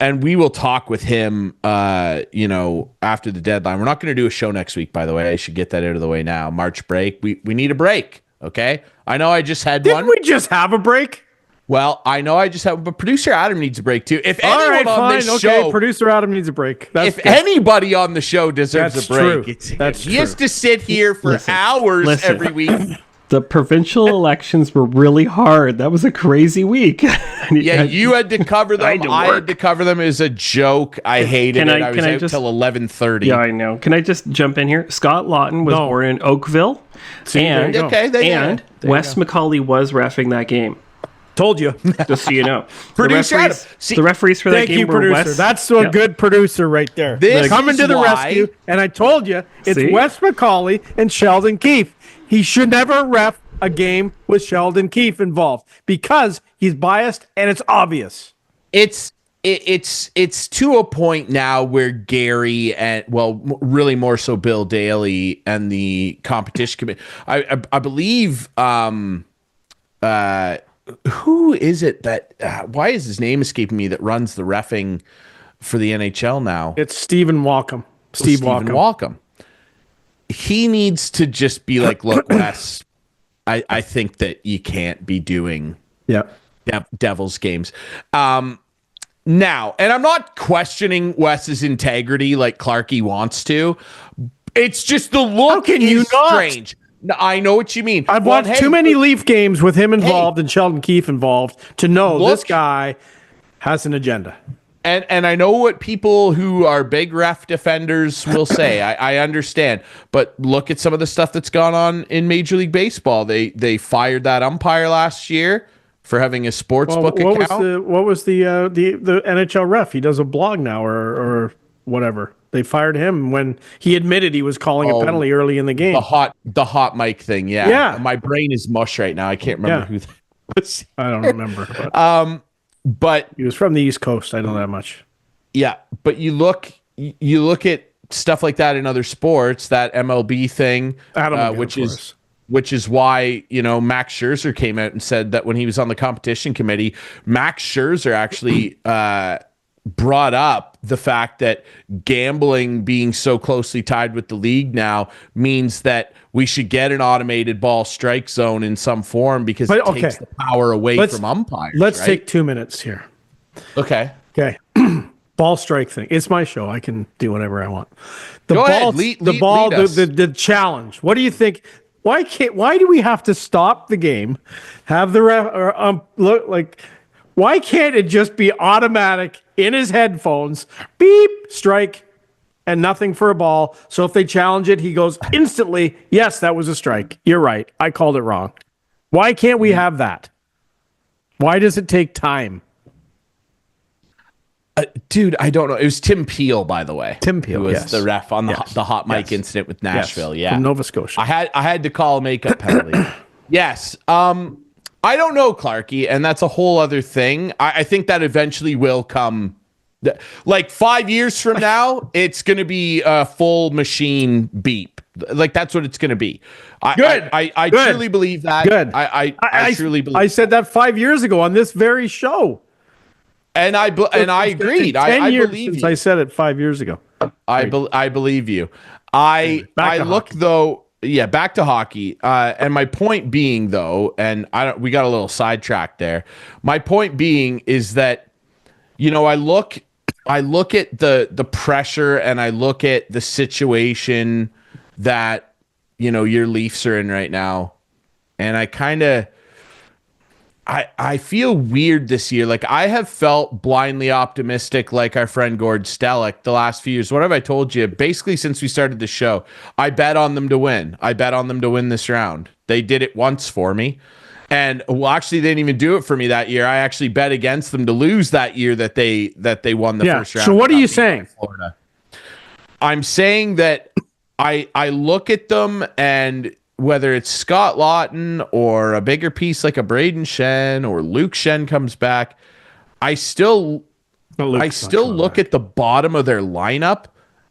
[SPEAKER 1] And we will talk with him, after the deadline. We're not going to do a show next week, by the way. I should get that out of the way now. March break. We need a break, okay? I know I just had one.
[SPEAKER 3] Didn't we just have a break?
[SPEAKER 1] Well, I know I just have, but producer Adam needs a break too. If anyone on this show,
[SPEAKER 3] producer Adam needs a break.
[SPEAKER 1] Anybody on the show deserves a break,
[SPEAKER 3] He
[SPEAKER 1] has to sit here for hours every week.
[SPEAKER 4] The provincial elections were really hard. That was a crazy week.
[SPEAKER 1] You had to cover them. I had to cover them. It was a joke. I hated it. I was out till 11:30.
[SPEAKER 4] Yeah, I know. Can I just jump in here? Scott Lawton was born in Oakville. And Wes McCauley was reffing that game.
[SPEAKER 3] Told you.
[SPEAKER 4] Just so you know.
[SPEAKER 1] Producer
[SPEAKER 4] the referees for that game were
[SPEAKER 3] producer.
[SPEAKER 4] Wes.
[SPEAKER 3] That's a good producer right there. Coming to the rescue. And I told you, it's Wes McCauley and Sheldon Keefe. He should never ref a game with Sheldon Keefe involved because he's biased and it's obvious.
[SPEAKER 1] It's to a point now where Gary and really more so Bill Daly and the competition committee. I believe who is it that why is his name escaping me that runs the reffing for the NHL now?
[SPEAKER 3] It's Stephen Walcom. Steve
[SPEAKER 1] Walcom. He needs to just be like, look, Wes, I think that you can't be doing Devils games. Now, and I'm not questioning Wes's integrity like Clarkey wants to. It's just the look is strange. I know what you mean.
[SPEAKER 3] I've watched too many Leaf games with him involved and Sheldon Keefe involved to know this guy has an agenda.
[SPEAKER 1] And I know what people who are big ref defenders will say. I understand. But look at some of the stuff that's gone on in Major League Baseball. They fired that umpire last year for having a sports book account.
[SPEAKER 3] What was the NHL ref? He does a blog now or whatever. They fired him when he admitted he was calling a penalty early in the game.
[SPEAKER 1] The hot mic thing, yeah. My brain is mush right now. I can't remember who that was.
[SPEAKER 3] I don't remember.
[SPEAKER 1] But
[SPEAKER 3] he was from the East Coast. I know that much.
[SPEAKER 1] Yeah, but you look at stuff like that in other sports, that MLB thing, which is why, Max Scherzer came out and said that when he was on the competition committee, Max Scherzer actually brought up the fact that gambling being so closely tied with the league now means that we should get an automated ball strike zone in some form because it takes the power away from umpires.
[SPEAKER 3] Let's take 2 minutes here.
[SPEAKER 1] Okay.
[SPEAKER 3] Ball strike thing. It's my show. I can do whatever I want.
[SPEAKER 1] Go ahead. Lead us.
[SPEAKER 3] The challenge. What do you think? Why do we have to stop the game? Have the ref look like? Why can't it just be automatic in his headphones? Beep, strike, and nothing for a ball. So if they challenge it, he goes instantly, yes, that was a strike. You're right. I called it wrong. Why can't we have that? Why does it take time?
[SPEAKER 1] Dude, I don't know. It was Tim Peel, by the way.
[SPEAKER 3] Tim Peel,
[SPEAKER 1] who was the ref on the hot mic incident with Nashville. Yeah,
[SPEAKER 3] from Nova Scotia.
[SPEAKER 1] I had to call a makeup penalty. Yes. I don't know, Clarkey, and that's a whole other thing. I think that eventually will come. Like 5 years from now, it's going to be a full machine beep. Like that's what it's going to be. I truly believe that.
[SPEAKER 3] Good.
[SPEAKER 1] I truly believe.
[SPEAKER 3] I said that 5 years ago on this very show.
[SPEAKER 1] And I agreed. I believe you.
[SPEAKER 3] I said it 5 years ago.
[SPEAKER 1] I believe you. Back to hockey. And my point being, though, and we got a little sidetracked there. My point being is that, I look at the pressure and I look at the situation that, your Leafs are in right now, and I feel weird this year. Like I have felt blindly optimistic, like our friend Gord Stellick the last few years. What have I told you? Basically, since we started the show, I bet on them to win. I bet on them to win this round. They did it once for me. And actually, they didn't even do it for me that year. I actually bet against them to lose that year that they won the first round.
[SPEAKER 3] So what are you saying?
[SPEAKER 1] Florida. I'm saying that I look at them, and whether it's Scott Laughton or a bigger piece like a Braden Shen or Luke Shen comes back, I still look at the bottom of their lineup.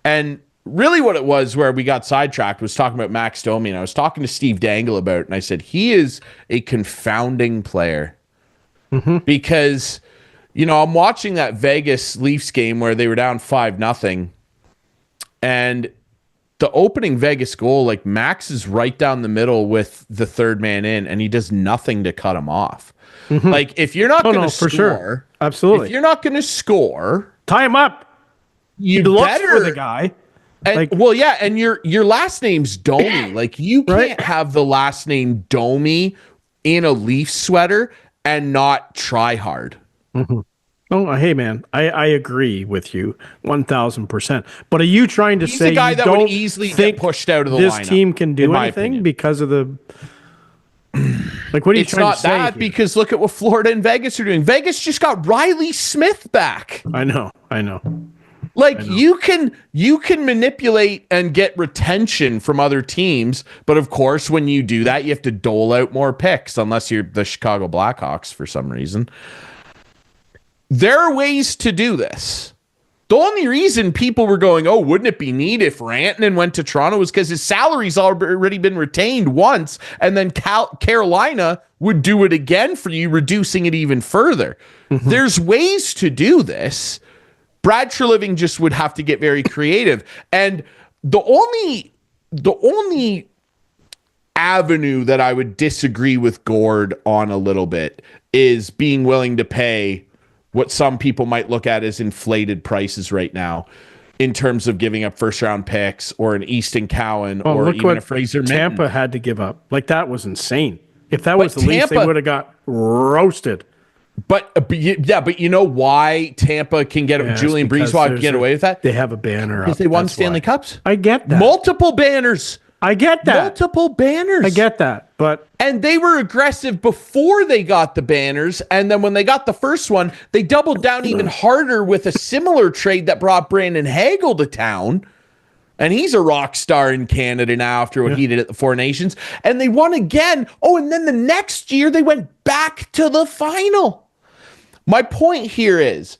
[SPEAKER 1] And really what it was where we got sidetracked was talking about Max Domi. And I was talking to Steve Dangle about it, and I said, he is a confounding player. Because, I'm watching that Vegas Leafs game where they were down 5-0. And the opening Vegas goal, like Max is right down the middle with the third man in, and he does nothing to cut him off. Like if you're not going to score,
[SPEAKER 3] sure. Absolutely.
[SPEAKER 1] If you're not going to score,
[SPEAKER 3] tie him up.
[SPEAKER 1] You
[SPEAKER 3] look for the guy.
[SPEAKER 1] And, and your last name's Domi. Like you can't have the last name Domi in a Leaf sweater and not try hard.
[SPEAKER 3] Oh, hey, man, I agree with you 1,000%. But are you trying to say
[SPEAKER 1] a guy
[SPEAKER 3] you
[SPEAKER 1] that
[SPEAKER 3] don't
[SPEAKER 1] would easily
[SPEAKER 3] think
[SPEAKER 1] get pushed out of the
[SPEAKER 3] this
[SPEAKER 1] lineup,
[SPEAKER 3] team can do anything because of the... Like, what are you trying to say? It's not that here?
[SPEAKER 1] Because look at what Florida and Vegas are doing. Vegas just got Riley Smith back.
[SPEAKER 3] I know.
[SPEAKER 1] Like you can manipulate and get retention from other teams, but of course, when you do that, you have to dole out more picks, unless you're the Chicago Blackhawks for some reason. There are ways to do this. The only reason people were going, oh, wouldn't it be neat if Rantanen went to Toronto, was because his salary's already been retained once, and then Carolina would do it again for you, reducing it even further. There's ways to do this. Brad Treliving just would have to get very creative. And the only avenue that I would disagree with Gord on a little bit is being willing to pay what some people might look at as inflated prices right now in terms of giving up first round picks or an Easton Cowan or even a Fraser Minton.
[SPEAKER 3] Tampa had to give up. Like that was insane. If that was the Leafs, they would have got roasted.
[SPEAKER 1] But you know why Tampa can get Julian Breezewald can get away with that?
[SPEAKER 3] They have a banner
[SPEAKER 1] because they won Stanley Cups.
[SPEAKER 3] I get that.
[SPEAKER 1] Multiple banners.
[SPEAKER 3] I get that.
[SPEAKER 1] Multiple banners.
[SPEAKER 3] I get that.
[SPEAKER 1] And they were aggressive before they got the banners. And then when they got the first one, they doubled down even harder with a similar trade that brought Brandon Hagel to town. And he's a rock star in Canada now after what he did at the Four Nations. And they won again. Oh, and then the next year they went back to the final. My point here is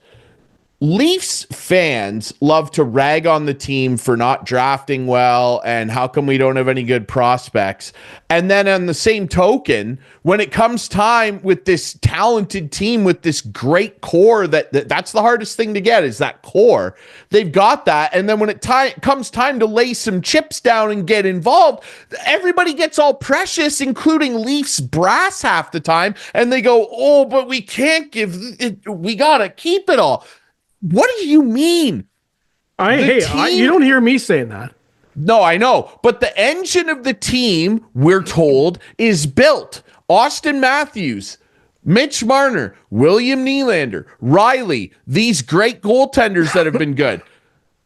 [SPEAKER 1] Leafs fans love to rag on the team for not drafting well and how come we don't have any good prospects. And then on the same token, when it comes time with this talented team with this great core, that's the hardest thing to get is that core. They've got that. And then when it comes time to lay some chips down and get involved, everybody gets all precious, including Leafs brass half the time. And they go, oh, but we can't give it. We got to keep it all. What do you mean?
[SPEAKER 3] You don't hear me saying that.
[SPEAKER 1] No, I know. But the engine of the team, we're told, is built. Austin Matthews, Mitch Marner, William Nylander, Riley, these great goaltenders that have been good.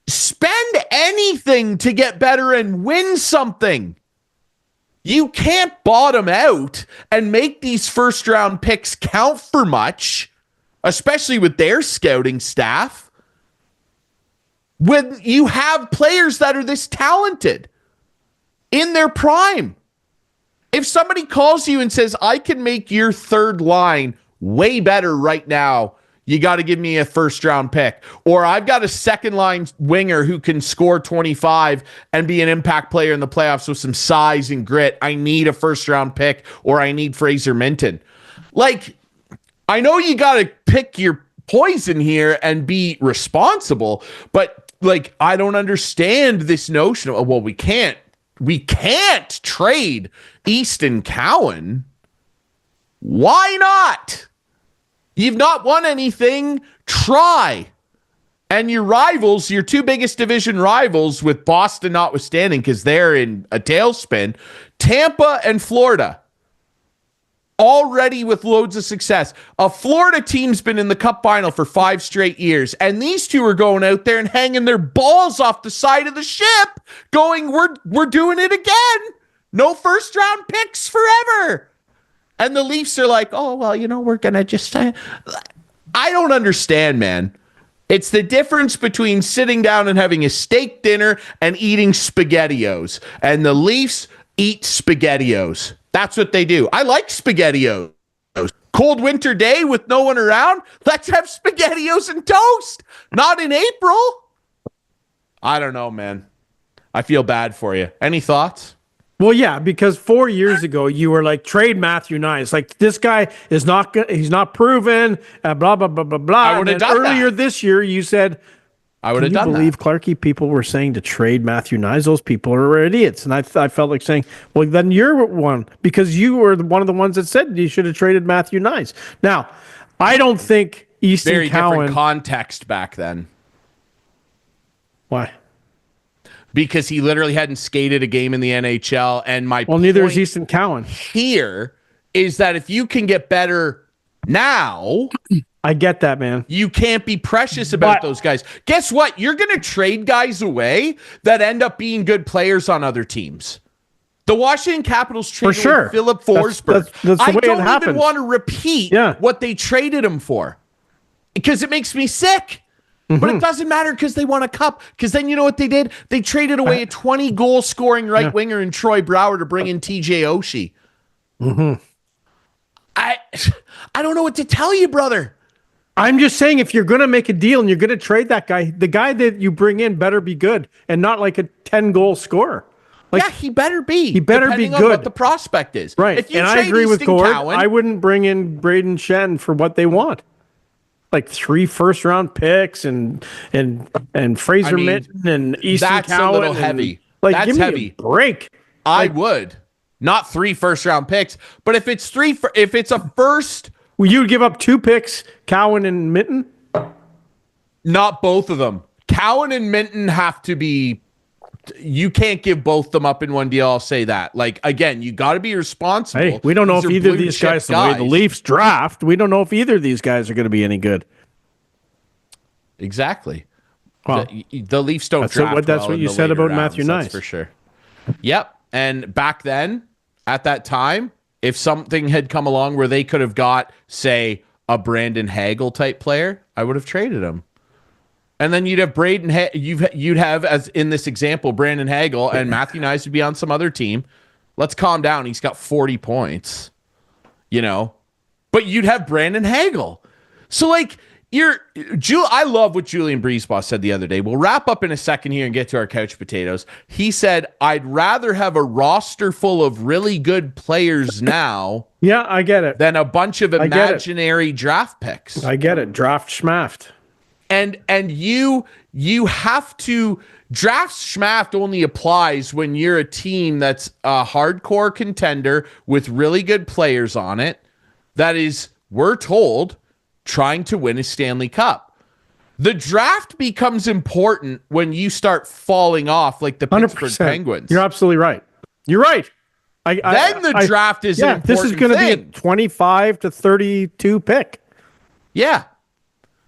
[SPEAKER 1] Spend anything to get better and win something. You can't bottom out and make these first-round picks count for much, especially with their scouting staff, when you have players that are this talented in their prime. If somebody calls you and says, I can make your third line way better right now, you got to give me a first-round pick. Or I've got a second-line winger who can score 25 and be an impact player in the playoffs with some size and grit. I need a first-round pick, or I need Fraser Minton. I know you got to pick your poison here and be responsible, but I don't understand this notion of, well, we can't trade Easton Cowan. Why not? You've not won anything. Try. And your rivals, your two biggest division rivals, with Boston notwithstanding, because they're in a tailspin, Tampa and Florida. Already with loads of success. A Florida team's been in the Cup final for 5 straight years, and these two are going out there and hanging their balls off the side of the ship, going, we're doing it again. No first round picks forever. And the Leafs are like, oh, well, we're going to just... I don't understand, man. It's the difference between sitting down and having a steak dinner and eating SpaghettiOs. And the Leafs eat SpaghettiOs. That's what they do. I like SpaghettiOs. Cold winter day with no one around. Let's have SpaghettiOs and toast. Not in April. I don't know, man. I feel bad for you. Any thoughts?
[SPEAKER 3] Well, yeah, because 4 years ago you were like, trade Matthew Knies. This guy is not good. He's not proven. Blah blah blah blah blah.
[SPEAKER 1] I would have done
[SPEAKER 3] earlier
[SPEAKER 1] that.
[SPEAKER 3] This year you said,
[SPEAKER 1] I would have done that.
[SPEAKER 3] Believe Clarkey people were saying to trade Matthew Knies. Those people are idiots. And I felt like saying, well, then you're one, because you were one of the ones that said you should have traded Matthew Knies. Now, I don't think Easton
[SPEAKER 1] Very
[SPEAKER 3] Cowan...
[SPEAKER 1] different context back then.
[SPEAKER 3] Why?
[SPEAKER 1] Because he literally hadn't skated a game in the NHL. And
[SPEAKER 3] neither is Easton Cowan.
[SPEAKER 1] Here is that if you can get better now...
[SPEAKER 3] I get that, man.
[SPEAKER 1] You can't be precious about those guys. Guess what? You're going to trade guys away that end up being good players on other teams. The Washington Capitals traded Philip Forsberg.
[SPEAKER 3] That's the way it happens.
[SPEAKER 1] I don't even want to repeat what they traded him for, because it makes me sick. Mm-hmm. But it doesn't matter because they won a cup. Because then you know what they did? They traded away a 20-goal scoring right winger in Troy Brouwer to bring in TJ Oshie.
[SPEAKER 3] Mm-hmm.
[SPEAKER 1] I don't know what to tell you, brother.
[SPEAKER 3] I'm just saying, if you're going to make a deal and you're going to trade that guy, the guy that you bring in better be good and not like a 10-goal scorer.
[SPEAKER 1] He better be.
[SPEAKER 3] He better be good.
[SPEAKER 1] On what the prospect is.
[SPEAKER 3] Right.
[SPEAKER 1] If you
[SPEAKER 3] and I agree with Gord. I wouldn't bring in Braden Shen for what they want. Like 3 first-round picks and Fraser Minton and Easton Cowan.
[SPEAKER 1] That's a little heavy.
[SPEAKER 3] That's heavy. Break.
[SPEAKER 1] I would. Not 3 first-round picks, but if it's a first...
[SPEAKER 3] Will you give up 2 picks, Cowan and Minton?
[SPEAKER 1] Not both of them. Cowan and Minton have to be you can't give both them up in one deal. I'll say that. Like, again, you got to be responsible.
[SPEAKER 3] Hey, we don't know if either of these guys, the way the Leafs draft, we don't know if either of these guys are going to be any good.
[SPEAKER 1] Exactly.
[SPEAKER 3] Well,
[SPEAKER 1] the Leafs don't draft.
[SPEAKER 3] That's what you said about Matthew Nice.
[SPEAKER 1] That's for sure. Yep. And back then, at that time, if something had come along where they could have got, say, a Brandon Hagel type player, I would have traded him. And then you'd have you'd have, as in this example, Brandon Hagel, and Matthew Nice would be on some other team. Let's calm down. He's got 40 points, but you'd have Brandon Hagel. So like, I love what Julian Breezeboss said the other day. We'll wrap up in a second here and get to our couch potatoes. He said, I'd rather have a roster full of really good players now.
[SPEAKER 3] Yeah, I get it.
[SPEAKER 1] Than a bunch of imaginary draft picks.
[SPEAKER 3] I get it. Draft schmaft.
[SPEAKER 1] And you have to draft schmaft only applies when you're a team that's a hardcore contender with really good players on it. That is, we're told, trying to win a Stanley Cup. The draft becomes important when you start falling off like the 100%. Pittsburgh Penguins.
[SPEAKER 3] You're absolutely right. You're right.
[SPEAKER 1] Then the draft is an important
[SPEAKER 3] this is going to be a 25 to 32 pick.
[SPEAKER 1] Yeah.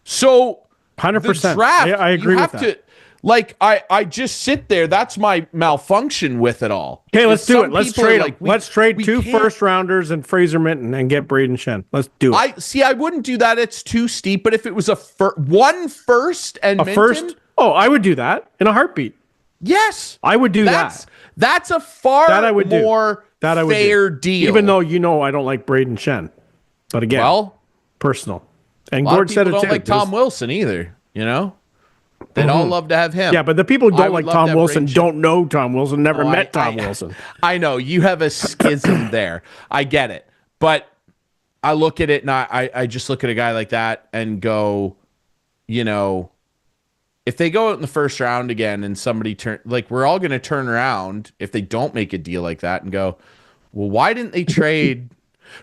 [SPEAKER 1] So
[SPEAKER 3] 100%.
[SPEAKER 1] The draft,
[SPEAKER 3] I agree with that.
[SPEAKER 1] I just sit there. That's my malfunction with it all.
[SPEAKER 3] Okay, let's do it. Let's trade them. Let's trade two first-rounders and Fraser Minton and get Braden Shen. Let's do it.
[SPEAKER 1] I wouldn't do that. It's too steep. But if it was one first and
[SPEAKER 3] a
[SPEAKER 1] Minton,
[SPEAKER 3] first, I would do that in a heartbeat.
[SPEAKER 1] Yes,
[SPEAKER 3] I would do that.
[SPEAKER 1] That's a far more fair deal.
[SPEAKER 3] Even though I don't like Braden Shen, but again, personal. And Gord said it too.
[SPEAKER 1] Don't like Tom Wilson either. They'd all love to have him.
[SPEAKER 3] Yeah, but the people who don't like Tom Wilson don't know Tom Wilson, never met Tom Wilson.
[SPEAKER 1] I know. You have a schism there. I get it. But I look at it and I just look at a guy like that and go, if they go out in the first round again and somebody we're all going to turn around if they don't make a deal like that and go, well, why didn't they trade?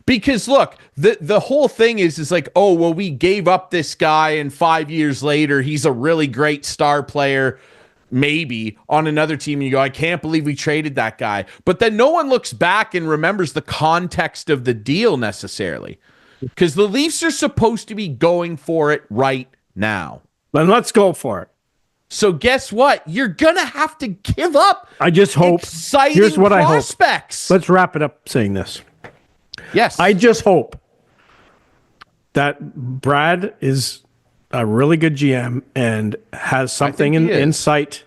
[SPEAKER 1] Because look, the whole thing is like, oh, well, we gave up this guy and 5 years later, he's a really great star player, maybe on another team. And you go, I can't believe we traded that guy. But then no one looks back and remembers the context of the deal necessarily, because the Leafs are supposed to be going for it right now.
[SPEAKER 3] Then let's go for it.
[SPEAKER 1] So guess what? You're going to have to give up.
[SPEAKER 3] I just hope.
[SPEAKER 1] Here's what prospects.
[SPEAKER 3] I hope. Let's wrap it up saying this.
[SPEAKER 1] Yes.
[SPEAKER 3] I just hope that Brad is a really good GM and has something in sight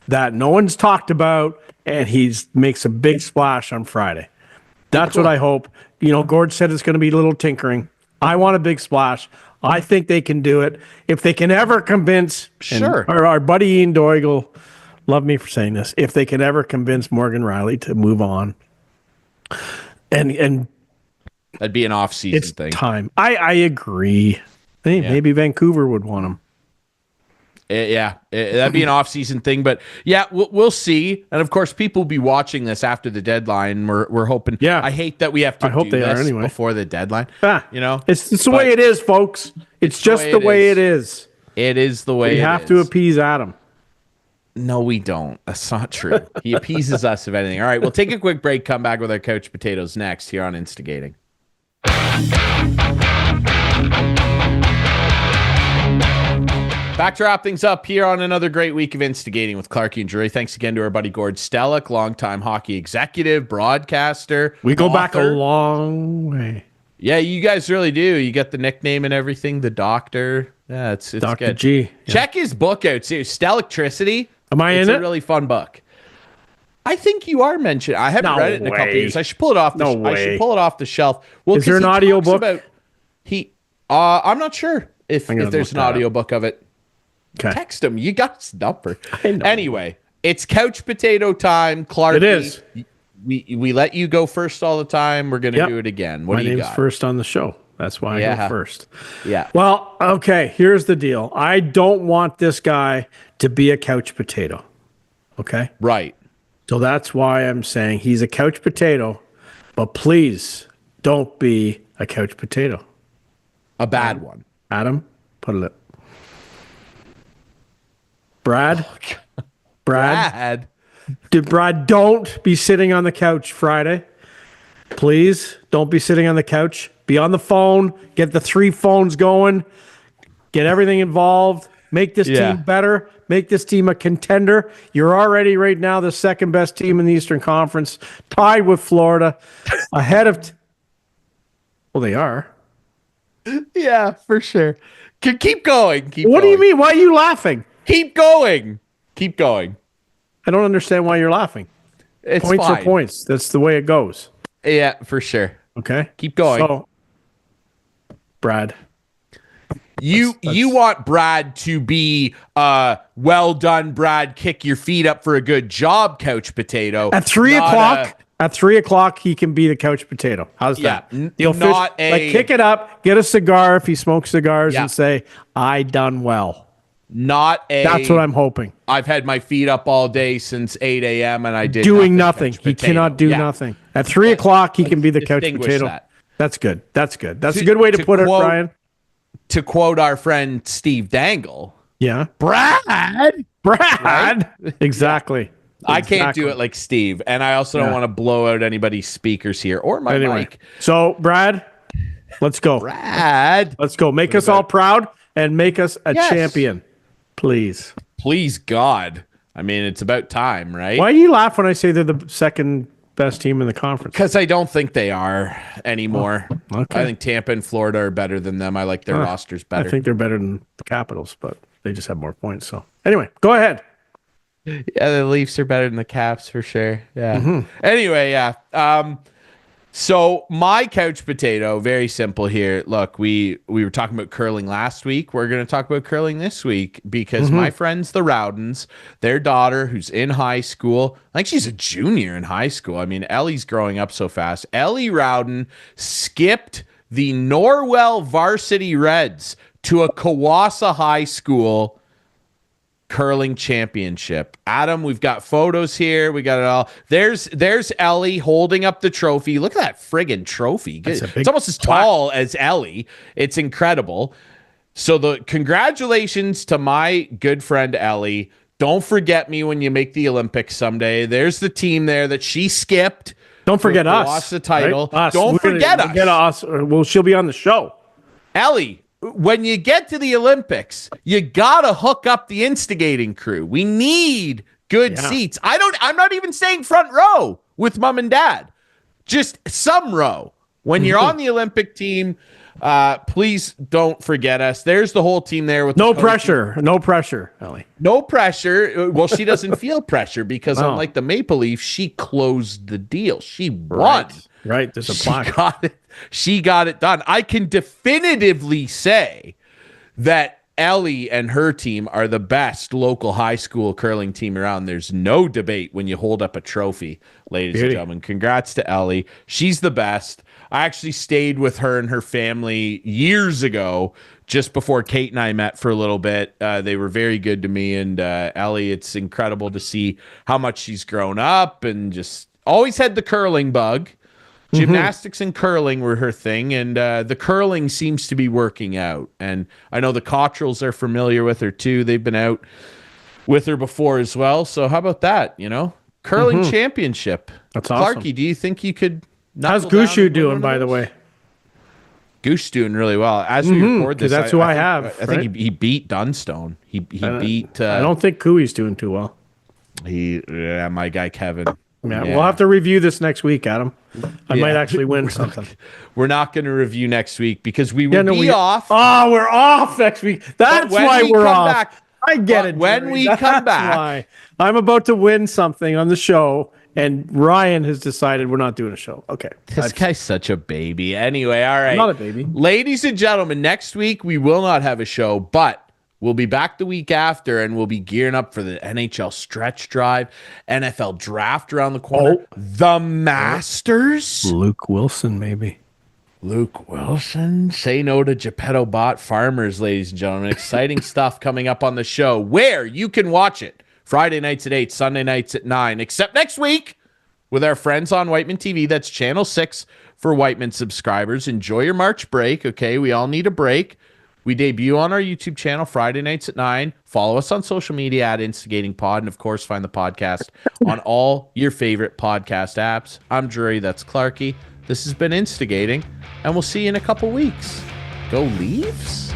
[SPEAKER 3] that no one's talked about, and he makes a big splash on Friday. That's what I hope. Gord said it's going to be a little tinkering. I want a big splash. I think they can do it. If they can ever convince, our buddy Ian Doigel, love me for saying this, if they can ever convince Morgan Riley to move on, and
[SPEAKER 1] that'd be an off-season thing.
[SPEAKER 3] Time. I agree. Maybe Vancouver would want him.
[SPEAKER 1] That'd be an off-season thing. But yeah, we'll see. And of course, people will be watching this after the deadline. We're hoping.
[SPEAKER 3] Yeah.
[SPEAKER 1] I hate that we have to do this before the deadline.
[SPEAKER 3] It's the way it is, folks. It's just the way it is.
[SPEAKER 1] It is the way it is.
[SPEAKER 3] We have to appease Adam.
[SPEAKER 1] No, we don't. That's not true. He appeases us, if anything. All right, we'll take a quick break, come back with our couch potatoes next here on Instigating. Back to wrap things up here on another great week of Instigating with Clarkey and Drury. Thanks again to our buddy Gord Stellick, longtime hockey executive, broadcaster.
[SPEAKER 3] We go back a long way.
[SPEAKER 1] Yeah, you guys really do. You got the nickname and everything, the doctor. Yeah, it's
[SPEAKER 3] Dr.
[SPEAKER 1] good.
[SPEAKER 3] G. Yeah.
[SPEAKER 1] Check his book out, too. Stellictricity.
[SPEAKER 3] Am I in it?
[SPEAKER 1] It's a really fun book. I think you are mentioned. I haven't read it in a couple of years. I should pull it off. I should pull it off the shelf. Well,
[SPEAKER 3] is there an audio book?
[SPEAKER 1] I'm not sure if there's an audio book of it.
[SPEAKER 3] Okay.
[SPEAKER 1] Text him. You got his number. Anyway, it's couch potato time, Clarkey.
[SPEAKER 3] It is.
[SPEAKER 1] We let you go first all the time. We're going to do it again. What do you got?
[SPEAKER 3] My name's first on the show. That's why I go first.
[SPEAKER 1] Yeah.
[SPEAKER 3] Well, okay, here's the deal. I don't want this guy to be a couch potato. Okay?
[SPEAKER 1] Right.
[SPEAKER 3] So that's why I'm saying he's a couch potato, but please don't be a couch potato.
[SPEAKER 1] A bad one.
[SPEAKER 3] Adam, put it up. Brad? Brad? Brad, don't be sitting on the couch Friday. Please don't be sitting on the couch. Be on the phone. Get the 3 phones going. Get everything involved. Make this team better. Make this team a contender. You're already right now the second best team in the Eastern Conference, tied with Florida, ahead of. Well, they are.
[SPEAKER 1] Yeah, for sure. Keep going.
[SPEAKER 3] What do you mean? Why are you laughing?
[SPEAKER 1] Keep going. Keep going.
[SPEAKER 3] I don't understand why you're laughing.
[SPEAKER 1] It's
[SPEAKER 3] points
[SPEAKER 1] fine.
[SPEAKER 3] are points. That's the way it goes.
[SPEAKER 1] Yeah, for sure.
[SPEAKER 3] Okay.
[SPEAKER 1] Keep going.
[SPEAKER 3] So, Brad.
[SPEAKER 1] You want Brad to be well done, Brad. Kick your feet up for a good job, Couch Potato.
[SPEAKER 3] At 3 o'clock. At 3 o'clock, he can be the couch potato. How's that?
[SPEAKER 1] Not
[SPEAKER 3] kick it up, get a cigar if he smokes cigars, and say, "I done well." That's what I'm hoping.
[SPEAKER 1] I've had my feet up all day since 8 a.m. and I did
[SPEAKER 3] doing nothing. He cannot do nothing. At 3 o'clock, he can be the couch potato.
[SPEAKER 1] That.
[SPEAKER 3] That's good. That's good. That's a good way to put it, Brian.
[SPEAKER 1] To quote our friend Steve Dangle.
[SPEAKER 3] Yeah.
[SPEAKER 1] Brad.
[SPEAKER 3] Right? Exactly.
[SPEAKER 1] I can't do it like Steve, and I also don't want to blow out anybody's speakers here or my mic.
[SPEAKER 3] So, Brad, let's go. Let's go. Make us all proud and make us a champion, please.
[SPEAKER 1] Please, God. I mean, it's about time, right?
[SPEAKER 3] Why do you laugh when I say they're the second best team in the conference?
[SPEAKER 1] Because I don't think they are anymore.
[SPEAKER 3] Oh, okay.
[SPEAKER 1] I think Tampa and Florida are better than them. I like their rosters better.
[SPEAKER 3] I think they're better than the Capitals, but they just have more points. So, anyway, go ahead.
[SPEAKER 1] Yeah, the Leafs are better than the Caps for sure. Yeah. Anyway, yeah. So my couch potato, very simple here. Look, we were talking about curling last week. We're going to talk about curling this week because my friends, the Rowdens, their daughter, who's in high school, I think she's a junior in high school. I mean, Ellie's growing up so fast. Ellie Rowden skipped the Norwell Varsity Reds to a CWOSSA high school curling championship. Adam, we've got photos here. We got it all. There's Ellie holding up the trophy. Look at that friggin' trophy. It's almost as tall as Ellie. It's incredible. So the congratulations to my good friend Ellie. Don't forget me when you make the Olympics someday. There's the team there that she skipped.
[SPEAKER 3] Don't forget us.
[SPEAKER 1] Lost the title.
[SPEAKER 3] Right?
[SPEAKER 1] Don't forget us.
[SPEAKER 3] Forget us. Well, she'll be on the show.
[SPEAKER 1] Ellie, when you get to the Olympics, you gotta hook up the Instigating crew. We need good seats. I'm not even saying front row with mom and dad. Just some row. When you're on the Olympic team, please don't forget us. There's the whole team there with
[SPEAKER 3] no pressure. No pressure, Ellie.
[SPEAKER 1] No pressure. Well, she doesn't feel pressure because unlike the Maple Leafs, she closed the deal. She won.
[SPEAKER 3] Right. There's a plaque.
[SPEAKER 1] She got it done. I can definitively say that Ellie and her team are the best local high school curling team around. There's no debate when you hold up a trophy, ladies and gentlemen. Congrats to Ellie. She's the best. I actually stayed with her and her family years ago, just before Kate and I met for a little bit. They were very good to me. And Ellie, it's incredible to see how much she's grown up and just always had the curling bug. Gymnastics and curling were her thing, and the curling seems to be working out. And I know the Cottrells are familiar with her too. They've been out with her before as well. So how about that? Curling championship.
[SPEAKER 3] That's awesome.
[SPEAKER 1] Clarkey, do you think you could?
[SPEAKER 3] How's Gushu doing, by the way?
[SPEAKER 1] Goose doing really well. As we record this,
[SPEAKER 3] that's who I have.
[SPEAKER 1] I think he beat Dunstone. He beat.
[SPEAKER 3] I don't think Cooey's doing too well.
[SPEAKER 1] My guy Kevin.
[SPEAKER 3] Yeah, we'll have to review this next week, Adam. I might actually win something.
[SPEAKER 1] We're not going to review next week because we will be off.
[SPEAKER 3] Oh, we're off next week. That's why we're off.
[SPEAKER 1] Back,
[SPEAKER 3] I get it.
[SPEAKER 1] When we come back.
[SPEAKER 3] Why. I'm about to win something on the show, and Ryan has decided we're not doing a show. Okay.
[SPEAKER 1] This guy's such a baby. Anyway, all right.
[SPEAKER 3] I'm not a baby.
[SPEAKER 1] Ladies and gentlemen, next week we will not have a show, but we'll be back the week after, and we'll be gearing up for the NHL stretch drive, NFL draft around the corner, the Masters.
[SPEAKER 3] Luke Wilson, maybe.
[SPEAKER 1] Luke Wilson. Say no to Geppetto Bot Farmers, ladies and gentlemen. Exciting stuff coming up on the show where you can watch it Friday nights at 8, Sunday nights at 9, except next week with our friends on Whiteman TV. That's Channel 6 for Whiteman subscribers. Enjoy your March break, okay? We all need a break. We debut on our YouTube channel Friday nights at 9. Follow us on social media at Instigating Pod. And, of course, find the podcast on all your favorite podcast apps. I'm Drury. That's Clarkey. This has been Instigating, and we'll see you in a couple weeks. Go Leafs!